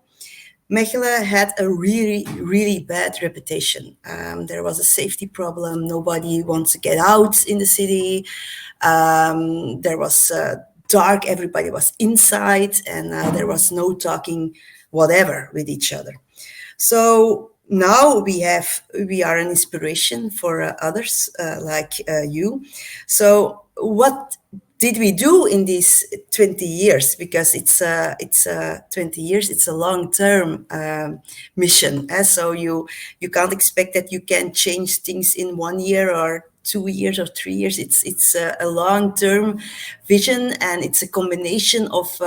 Mechelen had a really, really bad reputation. There was a safety problem. Nobody wants to get out in the city. There was dark. Everybody was inside, and there was no talking whatever with each other. So now we are an inspiration for others like you. So what did we do in these 20 years? Because it's 20 years. It's a long-term mission. So you can't expect that you can change things in 1 year or 2 years or 3 years. It's a long-term vision, and it's a combination of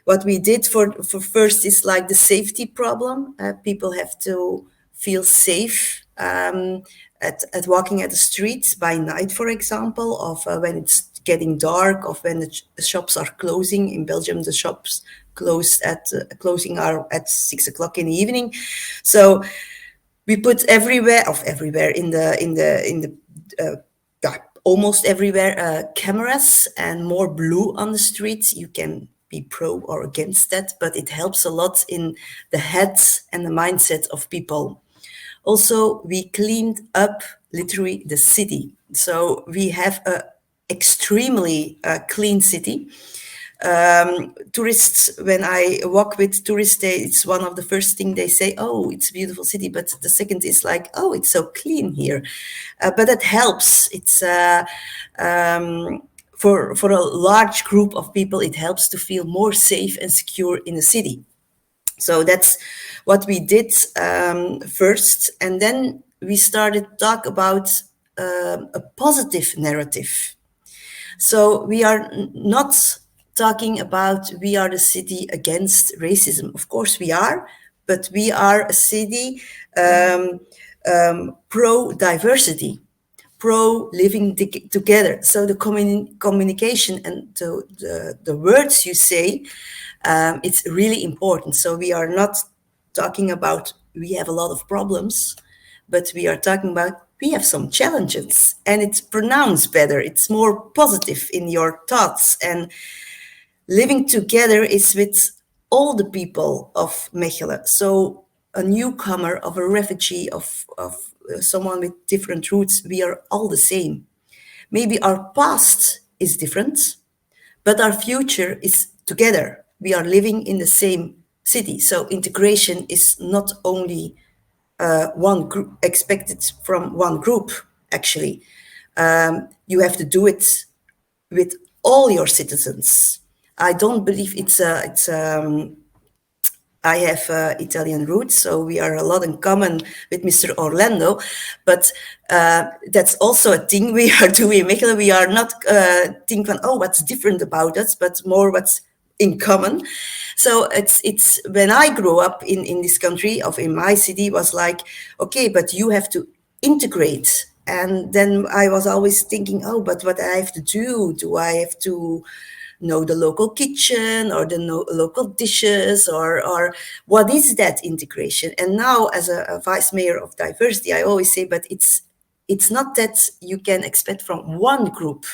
what we did for first is like the safety problem. People have to feel safe at walking at the streets by night, for example, of when it's getting dark, of when the shops are closing. In Belgium, the shops closing are at 6 o'clock in the evening. So we put everywhere in the almost everywhere cameras and more blue on the streets. You can be pro or against that, but it helps a lot in the heads and the mindset of people. Also, we cleaned up literally the city. So we have a extremely clean city. Tourists, when I walk with tourists, it's one of the first things they say, oh, it's a beautiful city. But the second is like, oh, it's so clean here. But it helps. It's for a large group of people, it helps to feel more safe and secure in the city. So that's what we did first. And then we started to talk about a positive narrative. So we are not talking about we are the city against racism. Of course we are, but we are a city pro-diversity, pro-living together. So the communication and the words you say, it's really important. So we are not talking about we have a lot of problems, but we are talking about we have some challenges, and it's pronounced better. It's more positive in your thoughts. And living together is with all the people of Mechelen. So a newcomer, of a refugee, of someone with different roots, we are all the same. Maybe our past is different, but our future is together. We are living in the same city. So integration is not only one group expected from one group, actually. You have to do it with all your citizens. I don't believe I have Italian roots, so we are a lot in common with Mr. Orlando, but that's also a thing we are doing in Mechelen. We are not thinking, oh, what's different about us, but more what's in common. So it's when I grew up in this country, in my city, was like, okay, but you have to integrate. And then I was always thinking, oh, but what I have to do I have to know the local kitchen or the local dishes, or what is that integration? And now, as a vice mayor of diversity, I always say, but it's not that you can expect from one group.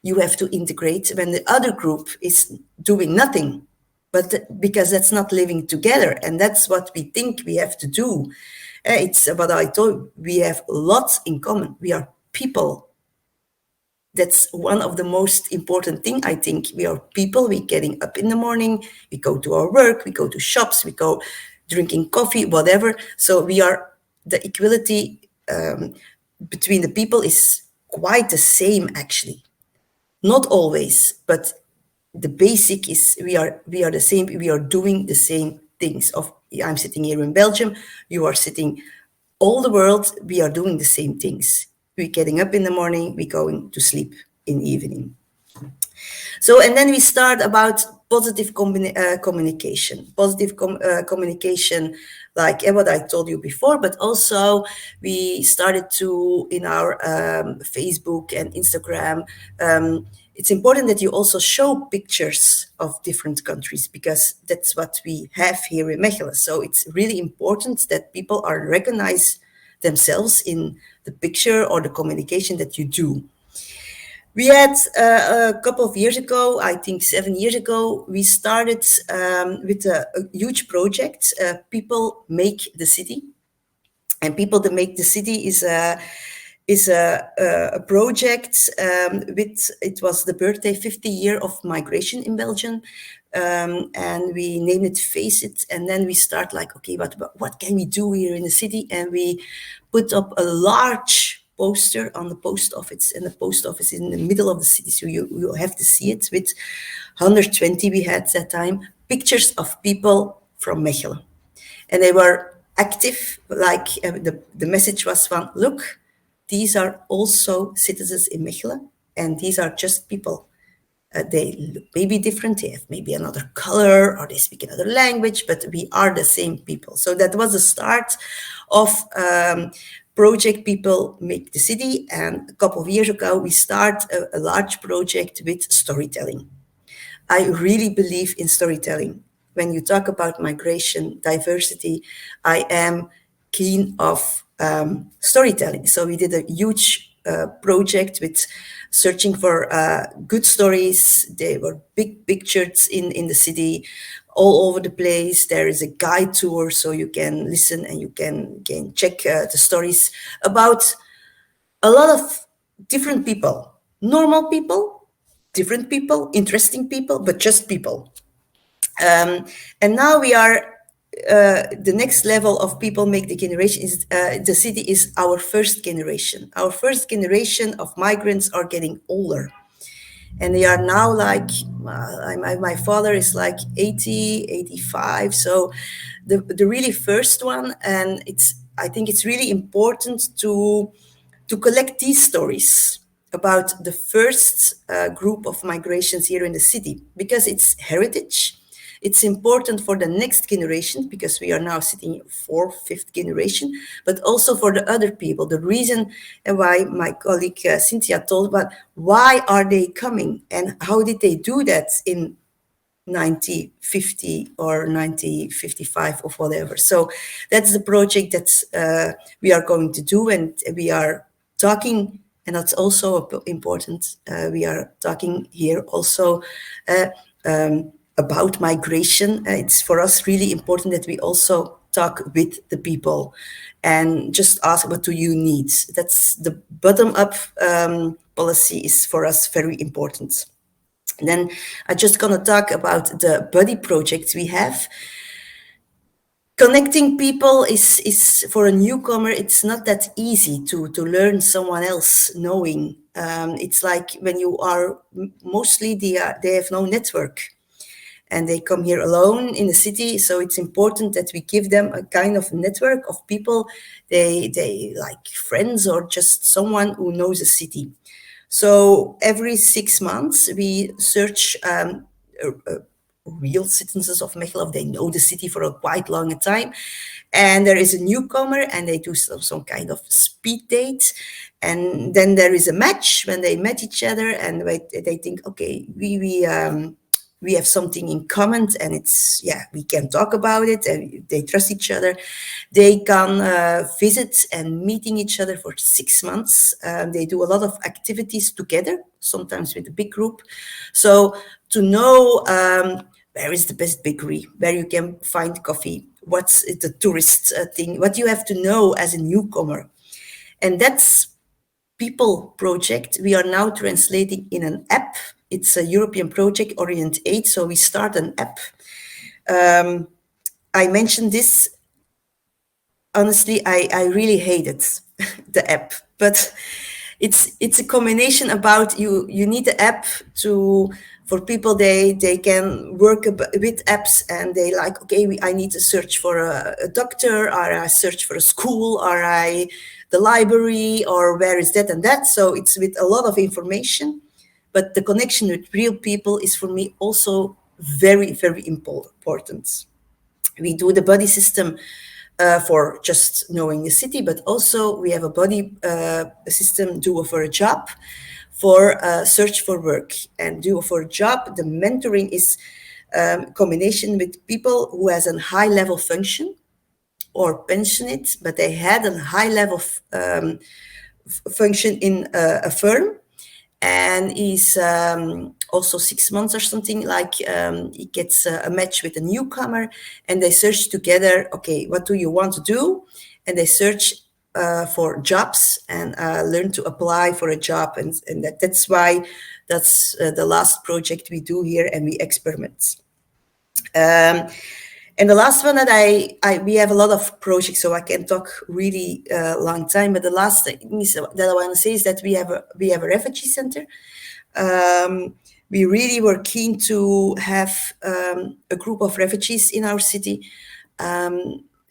You have to integrate when the other group is doing nothing, but because that's not living together. And that's what we think we have to do. It's what I told, we have lots in common. We are people. That's one of the most important thing, I think. We are people. We're getting up in the morning. We go to our work. We go to shops. We go drinking coffee, whatever. So we are, the equality between the people is quite the same, actually. Not always, but the basic is we are the same. We are doing the same things. I'm sitting here in Belgium. You are sitting all the world. We are doing the same things. We're getting up in the morning. We're going to sleep in the evening. So, and then we start about positive communication, communication, like what I told you before, but also we started to, in our Facebook and Instagram, it's important that you also show pictures of different countries, because that's what we have here in Mechelen. So it's really important that people are recognize themselves in the picture or the communication that you do. We had a couple of years ago, I think 7 years ago, we started with a huge project, People Make the City. And People That Make the City is a project it was the birthday 50 year of migration in Belgium. And we named it Face It. And then we start like, okay, what can we do here in the city? And we put up a large poster on the post office, and the post office is in the middle of the city. So you have to see it with 120 we had that time, pictures of people from Mechelen. And they were active, like the message was from, look, these are also citizens in Mechelen, and these are just people. They look maybe different, they have maybe another color, or they speak another language, but we are the same people. So that was the start of project People Make the City. And a couple of years ago, we start a large project with storytelling. I really believe in storytelling. When you talk about migration, diversity, I am keen of storytelling. So we did a huge project with searching for good stories. They were big pictures in the city, all over the place. There is a guide tour, so you can listen and you can check the stories about a lot of different people, normal people, different people, interesting people, but just people. And now we are, the next level of People Make the Generation is, the city is our first generation. Our first generation of migrants are getting older. And they are now like, my father is like 80, 85. So the really first one, and I think it's really important to collect these stories about the first group of migrations here in the city, because it's heritage. It's important for the next generation, because we are now sitting fourth, fifth generation, but also for the other people. The reason why my colleague Cynthia told about why are they coming and how did they do that in 1950 or 1955 or whatever. So that's the project that we are going to do, and we are talking, and that's also important. We are talking here also about migration. It's for us really important that we also talk with the people and just ask, what do you need? That's the bottom-up policy is for us very important. And then I'm just going to talk about the buddy projects we have. Connecting people is for a newcomer, it's not that easy to learn someone else knowing. It's like when you are, mostly they have no network. And they come here alone in the city, so it's important that we give them a kind of network of people they like, friends or just someone who knows the city. So every 6 months we search real citizens of Mechelen. They know the city for a quite long time, and there is a newcomer, and they do some kind of speed date, and then there is a match when they met each other, and they think, okay, we have something in common, and it's, we can talk about it, and they trust each other. They can visit and meeting each other for 6 months. They do a lot of activities together, sometimes with a big group. So to know where is the best bakery, where you can find coffee, what's the tourist thing, what you have to know as a newcomer. And that's People project. We are now translating in an app. It's a European project, Orient 8, so we start an app. I mentioned this. Honestly, I really hated the app, but it's a combination about you need the app for people, they can work with apps, and they like, okay, I need to search for a doctor, or I search for a school, or the library, or where is that and that. So it's with a lot of information, but the connection with real people is for me also very, very important. We do the buddy system for just knowing the city, but also we have a buddy system, Duo for a Job, for search for work. And Duo for a Job, the mentoring is combination with people who has a high level function or pensionate, but they had a high level function in a firm, and is also 6 months or something, like he gets a match with a newcomer, and they search together, okay, what do you want to do? And they search for jobs and learn to apply for a job, and that's why that's the last project we do here, and we experiment. And the last one that we have a lot of projects, so I can talk really long time. But the last thing that I want to say is that we have a refugee center. We really were keen to have a group of refugees in our city.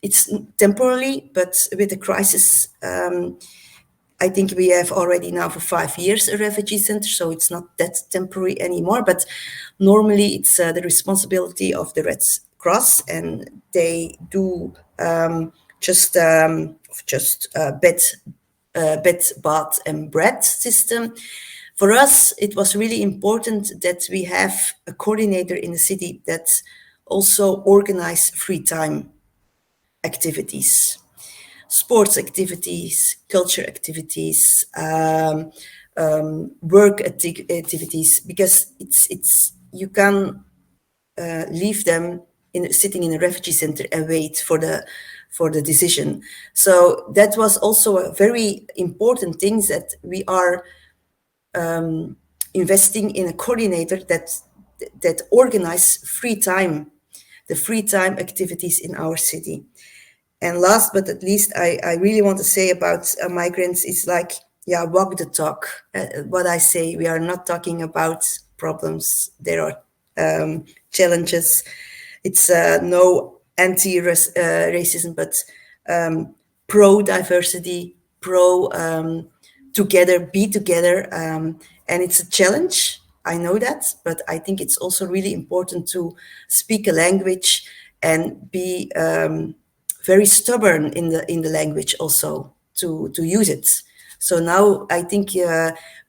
It's temporarily, but with the crisis, I think we have already now for 5 years a refugee center, so it's not that temporary anymore. But normally it's the responsibility of the Red Cross, and they do just bed, bath, and bread system. For us, it was really important that we have a coordinator in the city that also organize free time activities, sports activities, culture activities, work activities, because it's you can leave them sitting in a refugee center and wait for the decision. So that was also a very important thing, that we are investing in a coordinator that organize the free time activities in our city. And last but not least, I really want to say about migrants is like, yeah, walk the talk. What I say, we are not talking about problems. There are challenges. It's no anti-racism, but pro-diversity, together, be together. And it's a challenge, I know that, but I think it's also really important to speak a language and be very stubborn in the language also to use it. So now I think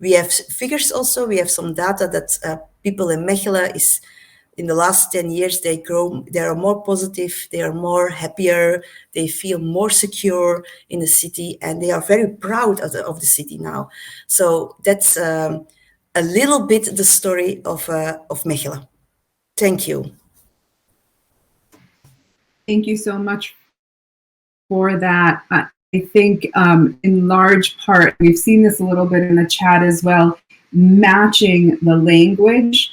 we have figures also, we have some data that people in Mechelen is, in the last 10 years, they are more positive, they are more happier, they feel more secure in the city, and they are very proud of the city now. So that's a little bit the story of Mechelen. Thank you. Thank you so much for that. I think in large part, we've seen this a little bit in the chat as well, matching the language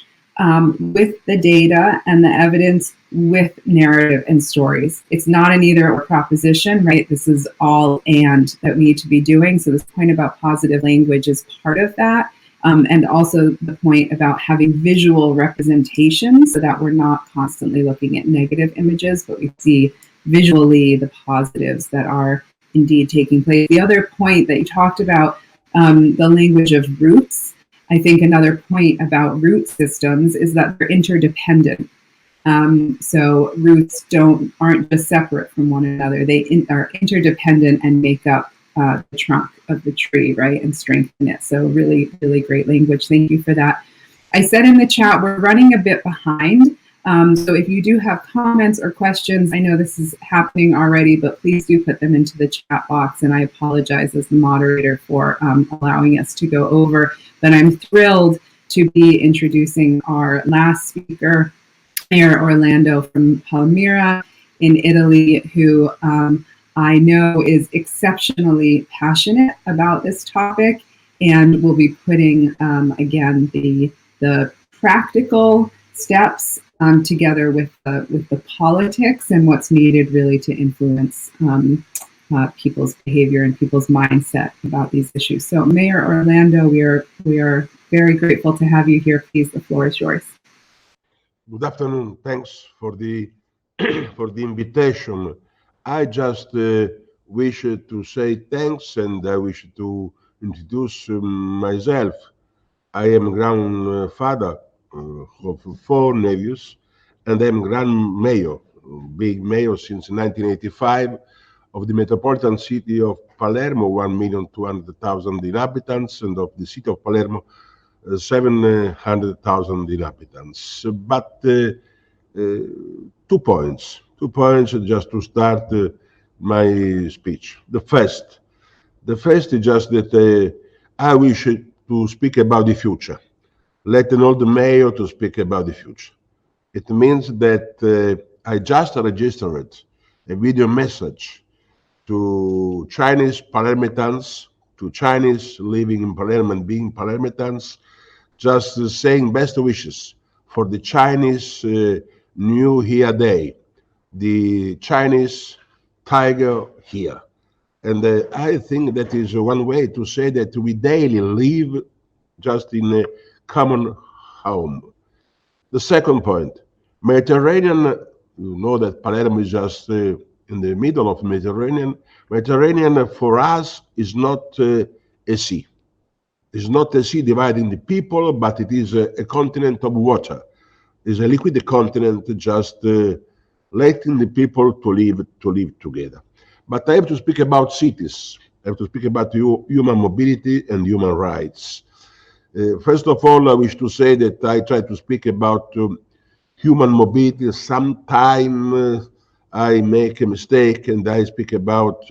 with the data and the evidence with narrative and stories. It's not an either or proposition, right? This is all and that we need to be doing. So this point about positive language is part of that. And also the point about having visual representation so that we're not constantly looking at negative images, but we see visually the positives that are indeed taking place. The other point that you talked about, the language of roots, I think another point about root systems is that they're interdependent. So roots aren't just separate from one another. They are interdependent and make up the trunk of the tree, right, and strengthen it. So really, really great language. Thank you for that. I said in the chat, we're running a bit behind. So if you do have comments or questions, I know this is happening already, but please do put them into the chat box. And I apologize as the moderator for allowing us to go over. But I'm thrilled to be introducing our last speaker, Mayor Orlando from Palmira in Italy, who I know is exceptionally passionate about this topic and will be putting, again, the practical steps together with the politics and what's needed really to influence people's behavior and people's mindset about these issues. So Mayor Orlando, we are very grateful to have you here. Please, the floor is yours. Good afternoon. Thanks for the for the invitation. I just wish to say thanks, and I wish to introduce myself. I am grandfather of 4 nephews, and I am grand mayor, being mayor since 1985 of the metropolitan city of Palermo, 1,200,000 inhabitants, and of the city of Palermo, 700,000 inhabitants. But 2 points just to start my speech. The first is just that I wish to speak about the future. Let an old mayor to speak about the future. It means that I just registered a video message to Chinese Palermitans, to Chinese living in Palermo and being Palermitans, just saying best wishes for the Chinese New Year Day, the Chinese Tiger Year. And I think that is one way to say that we daily live just in a common home. The second point, Mediterranean, you know that Palermo is just in the middle of Mediterranean. Mediterranean for us is not a sea. It's not a sea dividing the people, but it is a continent of water. It's a liquid continent just letting the people to live together. But I have to speak about cities. I have to speak about human mobility and human rights. First of all, I wish to say that I try to speak about human mobility. Sometimes I make a mistake and I speak about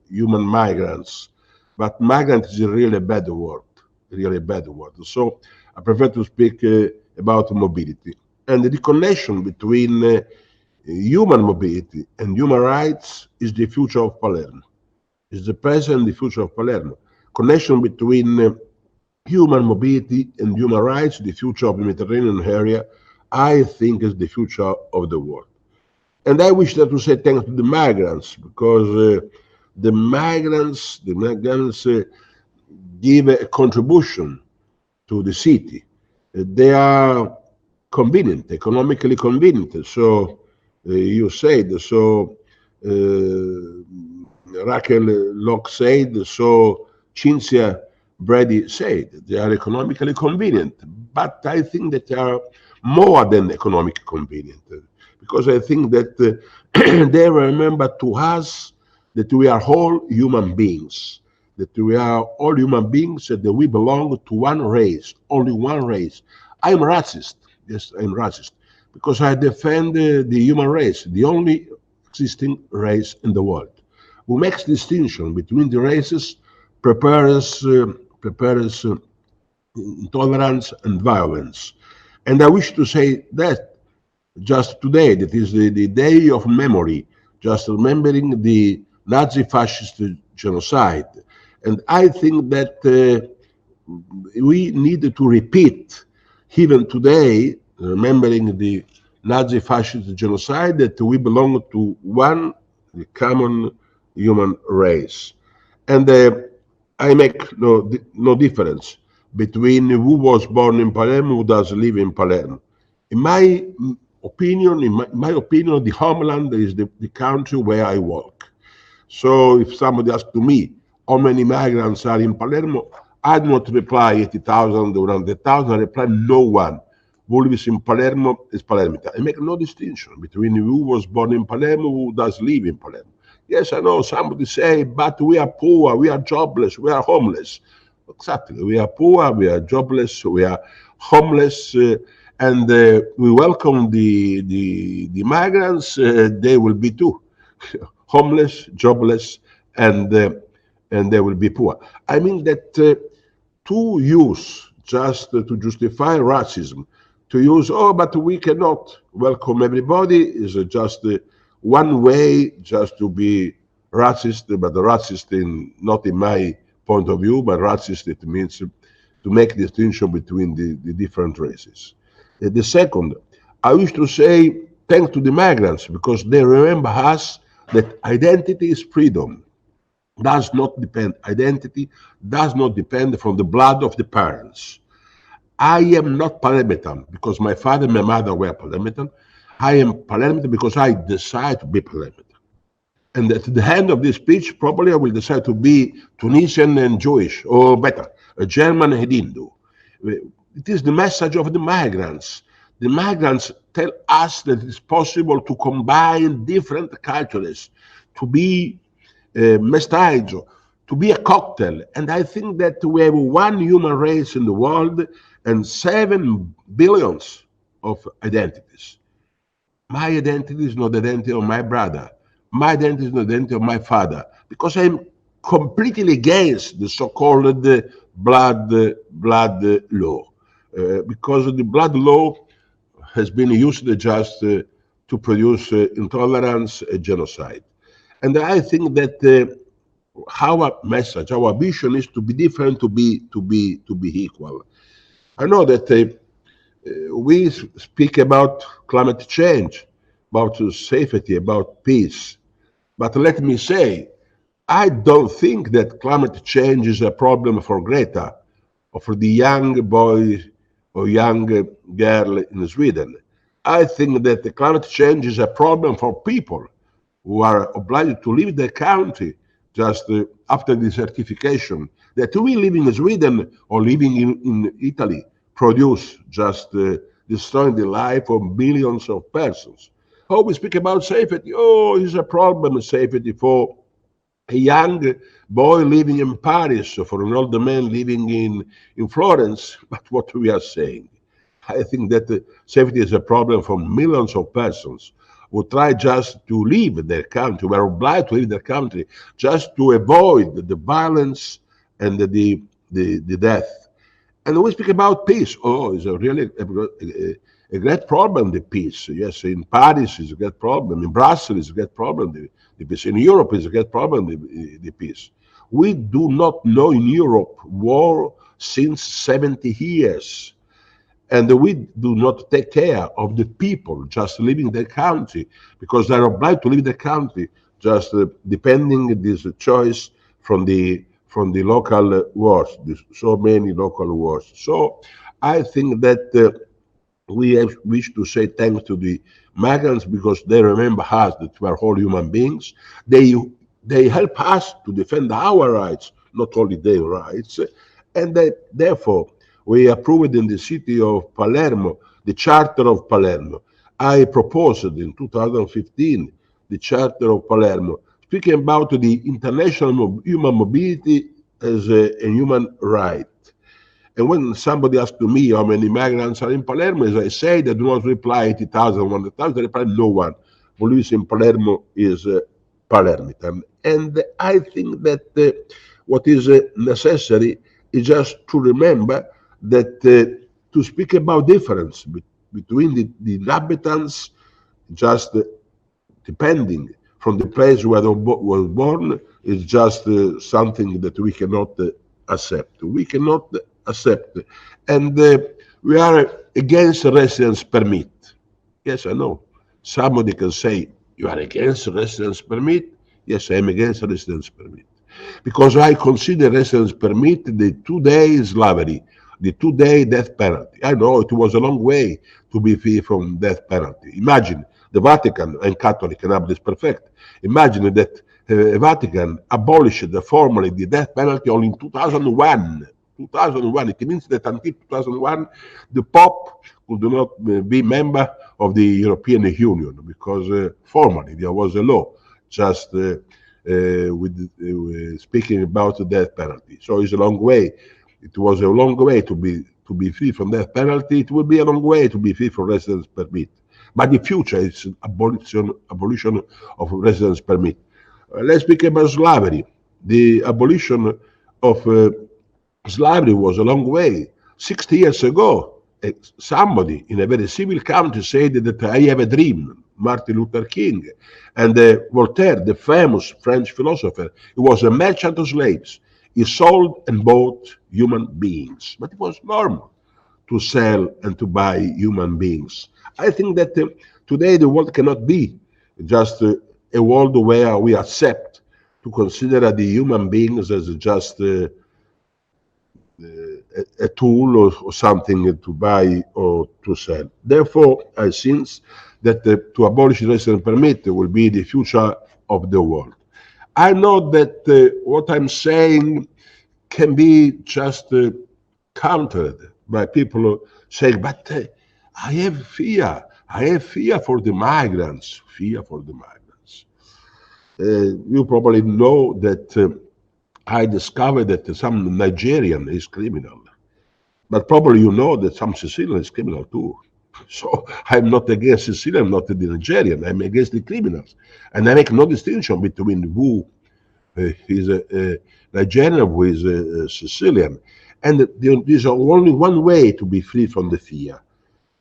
human migrants. But migrant is really a bad word, So I prefer to speak about mobility. And the connection between human mobility and human rights is the future of Palermo. It's the present and the future of Palermo. Connection between human mobility and human rights, the future of the Mediterranean area, I think is the future of the world. And I wish to say thanks to the migrants, because the migrants give a contribution to the city. They are convenient, economically convenient. So you said, so Raquel Locke said, so Cinzia Brady said, they are economically convenient. But I think that they are more than economically convenient, because I think that they remember to us that we are all human beings, that we are all human beings, that we belong to one race, only one race. I'm racist. Yes, I'm racist, because I defend the human race, the only existing race in the world, who makes distinction between the races, prepares intolerance and violence. And I wish to say that just today, that is the day of memory, just remembering the Nazi fascist genocide. And I think that we need to repeat, even today, remembering the Nazi fascist genocide, that we belong to one common human race. And I make no difference between who was born in Palermo, who does live in Palermo. In my opinion, the homeland is the country where I work. So if somebody asks to me how many migrants are in Palermo, I do not reply 80,000 or 100,000. I reply no one. Who lives in Palermo is Palermitan. I make no distinction between who was born in Palermo, who does live in Palermo. Yes, I know somebody say, but we are poor, we are jobless, we are homeless. Exactly, we are poor, we are jobless, we are homeless, and we welcome the migrants. They will be too homeless, jobless, and they will be poor. I mean that to use just to justify racism, to use, oh, but we cannot welcome everybody, is just one way just to be racist, but racist not in my point of view, but racist, it means to make distinction between the different races. The second, I wish to say thanks to the migrants, because they remember us that identity is freedom. Identity does not depend from the blood of the parents. I am not Palermitan because my father and my mother were Palermitan. I am Palermitan because I decide to be Palermitan. And at the end of this speech, probably I will decide to be Tunisian and Jewish, or better, a German and Hindu. It is the message of the migrants. The migrants tell us that it's possible to combine different cultures, to be mestizo, to be a cocktail. And I think that we have one human race in the world and 7 billions of identities. My identity is not the identity of my brother. My identity is not the identity of my father, because I'm completely against the so-called blood law, because the blood law has been used just to produce intolerance, genocide. And I think that our message, our vision is to be different, to be equal. I know that we speak about climate change, about safety, about peace. But let me say, I don't think that climate change is a problem for Greta or for the young boy or young girl in Sweden. I think that the climate change is a problem for people who are obliged to leave their country just after the certification, that we living in Sweden or living in Italy produce just destroying the life of millions of persons. Oh, we speak about safety. Oh, it's a problem, safety for a young boy living in Paris or for an older man living in Florence. But what we are saying, I think that safety is a problem for millions of persons who try just to leave their country, were obliged to leave their country just to avoid the violence and the death. And we speak about peace. Oh, it's a really a great problem, the peace. Yes, in Paris is a great problem. In Brussels is a great problem, the peace. In Europe is a great problem, the peace. We do not know in Europe war since 70 years. And we do not take care of the people just leaving their country, because they're obliged to leave the country just depending this choice from the local wars, so many local wars. So I think that we wish to say thanks to the migrants, because they remember us that we are all human beings. They help us to defend our rights, not only their rights, and therefore we approved in the city of Palermo the Charter of Palermo. I proposed in 2015 the Charter of Palermo, speaking about the international human mobility as a human right. And when somebody asks to me how many migrants are in Palermo, as I say, they do not reply 80,000, 100,000, they reply no one. Who lives in Palermo is Palermitan. And I think that what is necessary is just to remember that to speak about difference between the inhabitants, just depending from the place where they was born, is just something that we cannot accept. We cannot accept. And we are against residence permit. Yes, I know. Somebody can say, you are against residence permit? Yes, I am against residence permit. Because I consider residence permit the 2-day slavery, the 2-day death penalty. I know it was a long way to be free from death penalty. Imagine the Vatican and Catholic and this perfect. Imagine that Vatican abolished formally the death penalty only in 2001. 2001. It means that until 2001, the Pope could not be member of the European Union, because formally there was a law just with speaking about the death penalty. So it's a long way. It was a long way to be free from death penalty. It will be a long way to be free from residence permit. But the future is abolition of residence permit. Let's speak about slavery. The abolition of slavery was a long way. 60 years ago, somebody in a very civil country said that I have a dream, Martin Luther King. And Voltaire, the famous French philosopher, he was a merchant of slaves. He sold and bought human beings. But it was normal to sell and to buy human beings. I think that today the world cannot be just a world where we accept to consider the human beings as just a tool or something to buy or to sell. Therefore, I think that to abolish residence permit will be the future of the world. I know that what I'm saying can be just countered by people saying, but I have fear. I have fear for the migrants. Fear for the migrants. You probably know that I discovered that some Nigerian is criminal. But probably you know that some Sicilian is criminal too. So I'm not against Sicilian, I'm not the Nigerian. I'm against the criminals. And I make no distinction between who is a Nigerian, who is a Sicilian. And there's only one way to be free from the fear,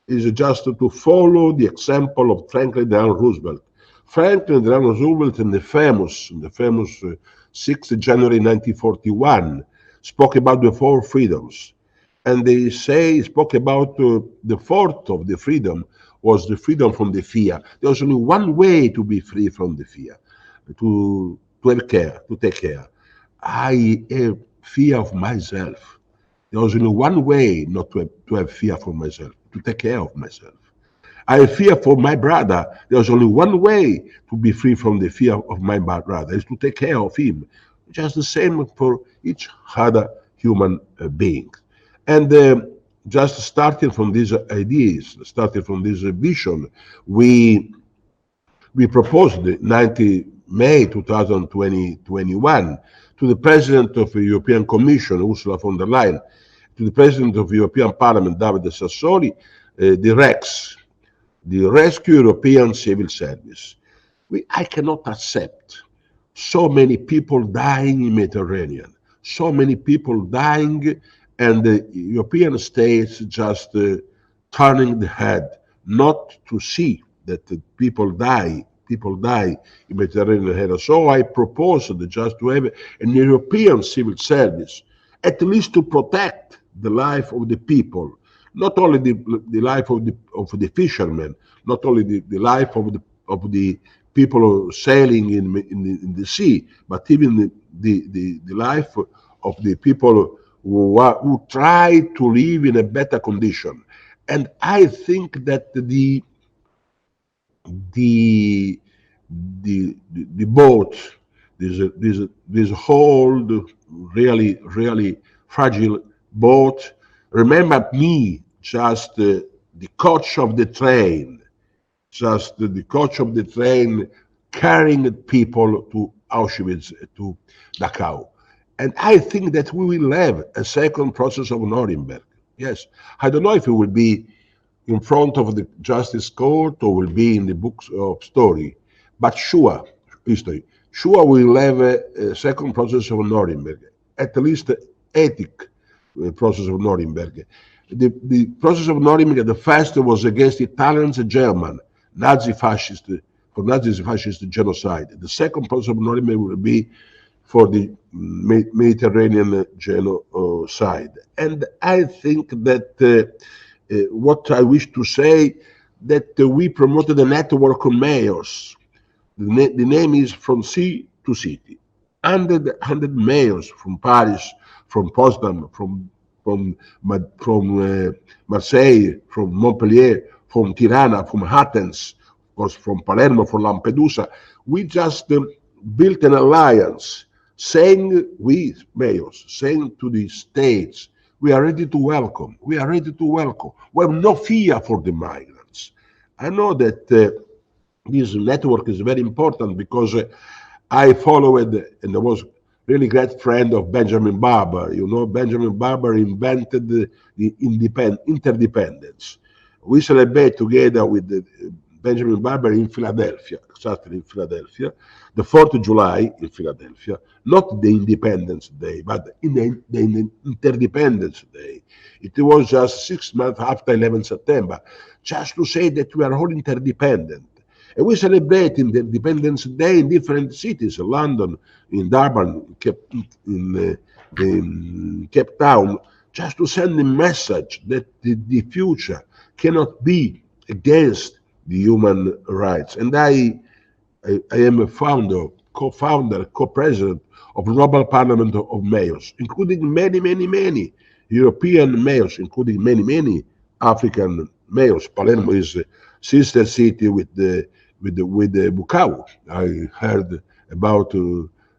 is just to follow the example of Franklin Delano Roosevelt. Franklin Delano Roosevelt in the famous 6th January 1941 spoke about the four freedoms. And they say, spoke about the fourth of the freedom was the freedom from the fear. There's only one way to be free from the fear, to have care, to take care. I have fear of myself. There's only one way not to have fear for myself, to take care of myself. I have fear for my brother. There's only one way to be free from the fear of my brother, is to take care of him. Just the same for each other human being. And just starting from these ideas, starting from this vision, we proposed 19 May 2021 to the President of the European Commission, Ursula von der Leyen, to the President of the European Parliament, Davide Sassoli, the REX, the Rescue European Civil Service. I cannot accept so many people dying in the Mediterranean, so many people dying, and the European states just turning the head, not to see that the people die in Mediterranean area. So I proposed just to have an European civil service, at least to protect the life of the people, not only the life of the fishermen, not only the life of the people sailing in the sea, but even the life of the people who try to live in a better condition. And I think that the boat, this old, really fragile boat, remember me, just the coach of the train, carrying people to Auschwitz, to Dachau. And I think that we will have a second process of Nuremberg. Yes, I don't know if it will be in front of the Justice Court or will be in the books of story, but sure, history. Sure, we'll have a second process of Nuremberg, at least ethic process of Nuremberg. The process of Nuremberg, the first was against Italians and Germans, Nazi-fascist genocide. The second process of Nuremberg will be for the Mediterranean genocide. And I think that what I wish to say, that we promoted a network of mayors. The name is From Sea to City. 100 mayors from Paris, from Potsdam, from Marseille, from Montpellier, from Tirana, from Athens, of course, from Palermo, from Lampedusa. We just built an alliance, saying, we mayors, saying to the states, we are ready to welcome. We have no fear for the migrants. I know that this network is very important because I followed, and I was really great friend of Benjamin Barber. You know, Benjamin Barber invented the interdependence. We celebrate together with Benjamin Barber in Philadelphia, exactly in Philadelphia, the 4th of July in Philadelphia, not the Independence Day, but in the Interdependence Day. It was just 6 months after 11 September, just to say that we are all interdependent. And we celebrate in the Independence Day in different cities, London, in Durban, in Cape Town, just to send a message that the future cannot be against the human rights. And I am a founder, co-founder, co-president of the Global Parliament of Mayors, including many European mayors, including many African mayors. Palermo is a sister city with the Bukavu. I heard about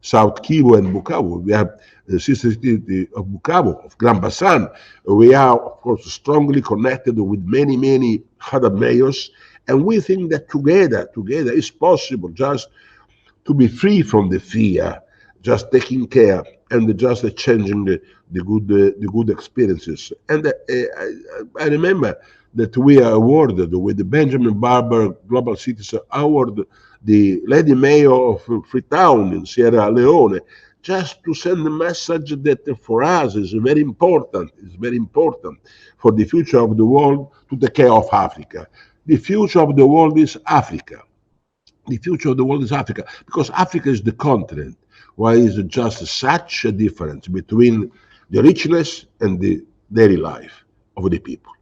South Kivu and Bukavu. We have the sister city of Bukavu, of Grand Bassin. We are, of course, strongly connected with many other mayors, and we think that together is possible just to be free from the fear, just taking care and just changing the good experiences. And I remember that we are awarded with the Benjamin Barber Global Citizen Award, the Lady Mayor of Freetown in Sierra Leone, just to send a message that for us is very important. It's very important for the future of the world to take care of Africa. The future of the world is Africa. The future of the world is Africa, because Africa is the continent where is just such a difference between the richness and the daily life of the people,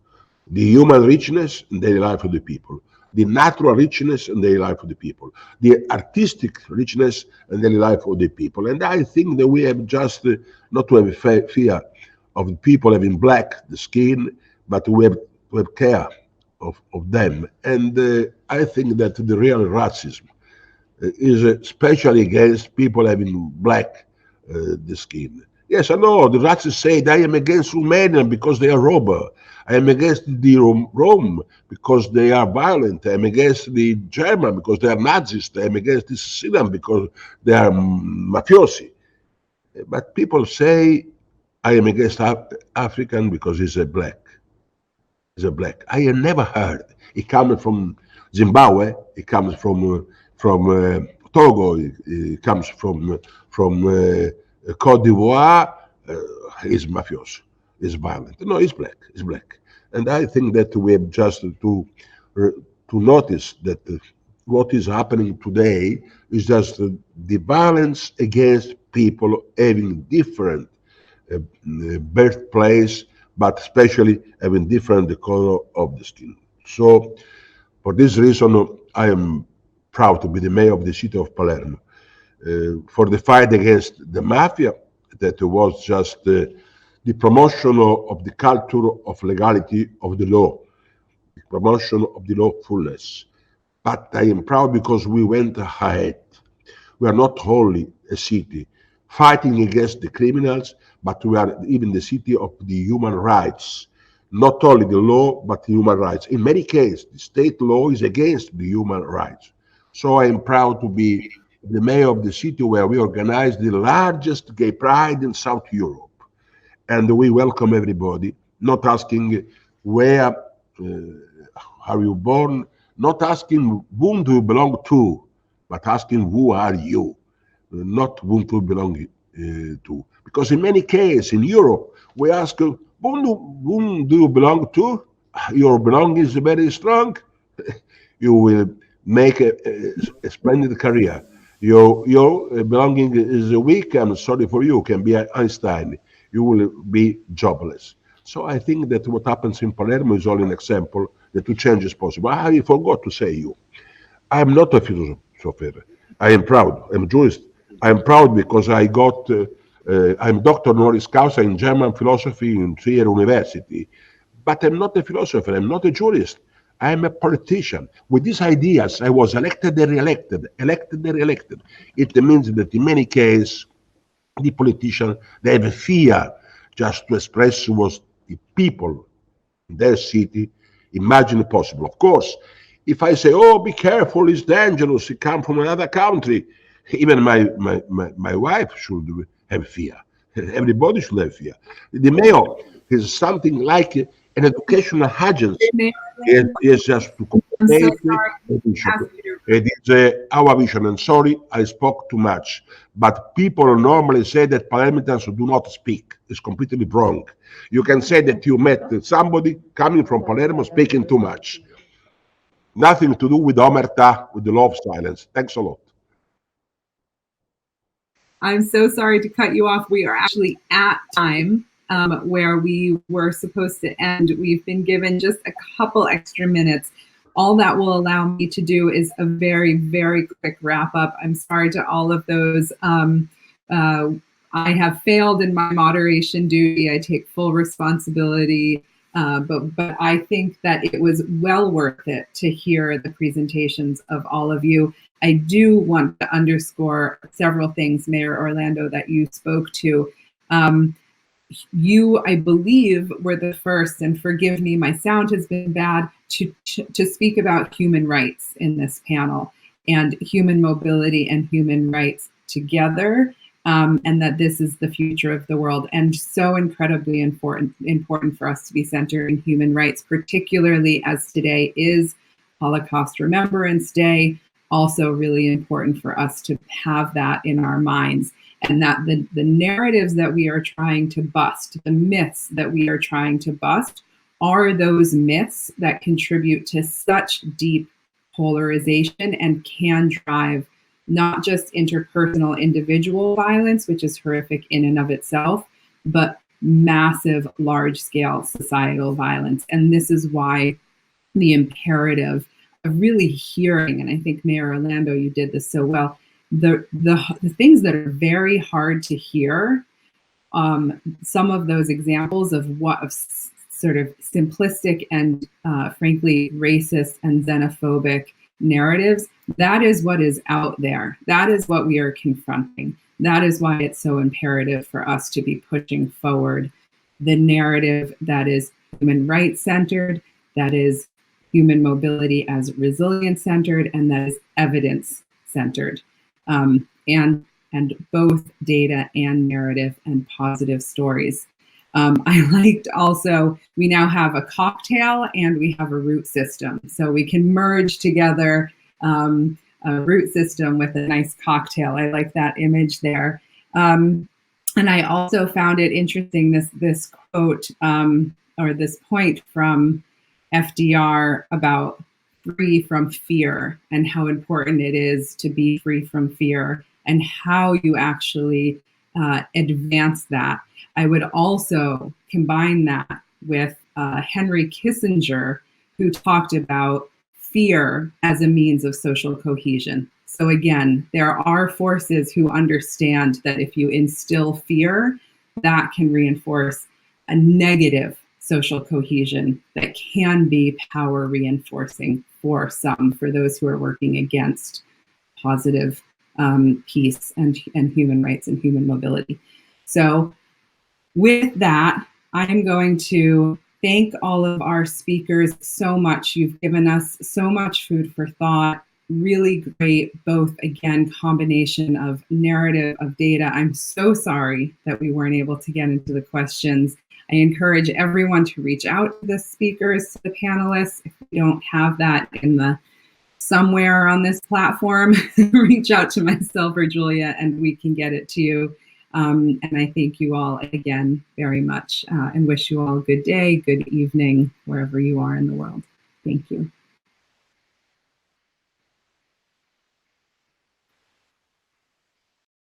the human richness and daily life of the people, the natural richness and daily life of the people, the artistic richness and daily life of the people. And I think that we have just not to have fear of people having black the skin, but we have to have care of them. And I think that the real racism is especially against people having black the skin. Yes, I know the racists say I am against Romanian because they are robber. I am against the Rome because they are violent. I am against the German because they are Nazis. I am against the Sicilian because they are mafiosi. But people say I am against African because he's a black. He's a black. I have never heard. It comes from Zimbabwe. It comes from Togo. It comes from Cote d'Ivoire. He's mafioso. He's violent. No, he's black. He's black. And I think that we have just to notice that what is happening today is just the violence against people having different birthplace, but especially having different the color of the skin. So for this reason, I am proud to be the mayor of the city of Palermo. For the fight against the mafia, that was just the promotion of the culture of legality of the law, the promotion of the lawfulness. But I am proud because we went ahead. We are not only a city fighting against the criminals, but we are even the city of the human rights. Not only the law, but the human rights. In many cases, the state law is against the human rights. So I am proud to be the mayor of the city where we organize the largest gay pride in South Europe. And we welcome everybody, not asking where are you born, not asking whom do you belong to, but asking who are you, not whom to belong to. Because in many cases in Europe, we ask whom do you belong to? Your belonging is very strong. You will make a splendid career. Your belonging is weak. I'm sorry for you. Can be Einstein. You will be jobless. So I think that what happens in Palermo is only an example that to change is possible. I forgot to say you. I am not a philosopher. I am proud. I'm Jewish. I am proud because I got. I'm Dr. Honoris Causa in German philosophy in Trier University. But I'm not a philosopher. I'm not a jurist. I am a politician. With these ideas, I was elected and re-elected, elected and re-elected. It means that in many cases, the politicians, they have a fear just to express what the people in their city imagine possible. Of course, if I say, oh, be careful, it's dangerous, it comes from another country, even my wife should have fear. Everybody should have fear. The mayor is something like an educational agency. It is just to communicate the vision. It is our vision. And sorry, I spoke too much. But people normally say that Palermitans do not speak. It's completely wrong. You can say that you met somebody coming from Palermo speaking too much. Nothing to do with omerta, with the law of silence. Thanks a lot. I'm so sorry to cut you off. We are actually at time where we were supposed to end. We've been given just a couple extra minutes. All that will allow me to do is a very, very quick wrap up. I'm sorry to all of those. I have failed in my moderation duty. I take full responsibility. But I think that it was well worth it to hear the presentations of all of you. I do want to underscore several things, Mayor Orlando, that you spoke to. You, I believe, were the first, and forgive me, my sound has been bad, to speak about human rights in this panel, and human mobility and human rights together, and that this is the future of the world, and so incredibly important for us to be centered in human rights, particularly as today is Holocaust Remembrance Day. Also really important for us to have that in our minds, and that the narratives that we are trying to bust, the myths that we are trying to bust, are those myths that contribute to such deep polarization and can drive not just interpersonal individual violence, which is horrific in and of itself, but massive, large-scale societal violence. And this is why the imperative of really hearing, and I think Mayor Orlando, you did this so well, the things that are very hard to hear, some of those examples of sort of simplistic and frankly racist and xenophobic narratives, that is what is out there. That is what we are confronting. That is why it's so imperative for us to be pushing forward the narrative that is human rights centered, that is human mobility as resilience centered, and that is evidence centered. And both data and narrative and positive stories. I liked also, we now have a cocktail and we have a root system. So we can merge together a root system with a nice cocktail. I like that image there. And I also found it interesting, this quote or this point from FDR about free from fear and how important it is to be free from fear and how you actually advance that. I would also combine that with Henry Kissinger, who talked about fear as a means of social cohesion. So again, there are forces who understand that if you instill fear, that can reinforce a negative social cohesion that can be power reinforcing for some, for those who are working against positive peace and human rights and human mobility. So with that, I'm going to thank all of our speakers so much. You've given us so much food for thought. Really great, both, again, combination of narrative, of data. I'm so sorry that we weren't able to get into the questions. I encourage everyone to reach out to the speakers, to the panelists. If we don't have that in the somewhere on this platform, reach out to myself or Julia and we can get it to you. And I thank you all again very much and wish you all a good day, good evening, wherever you are in the world. Thank you.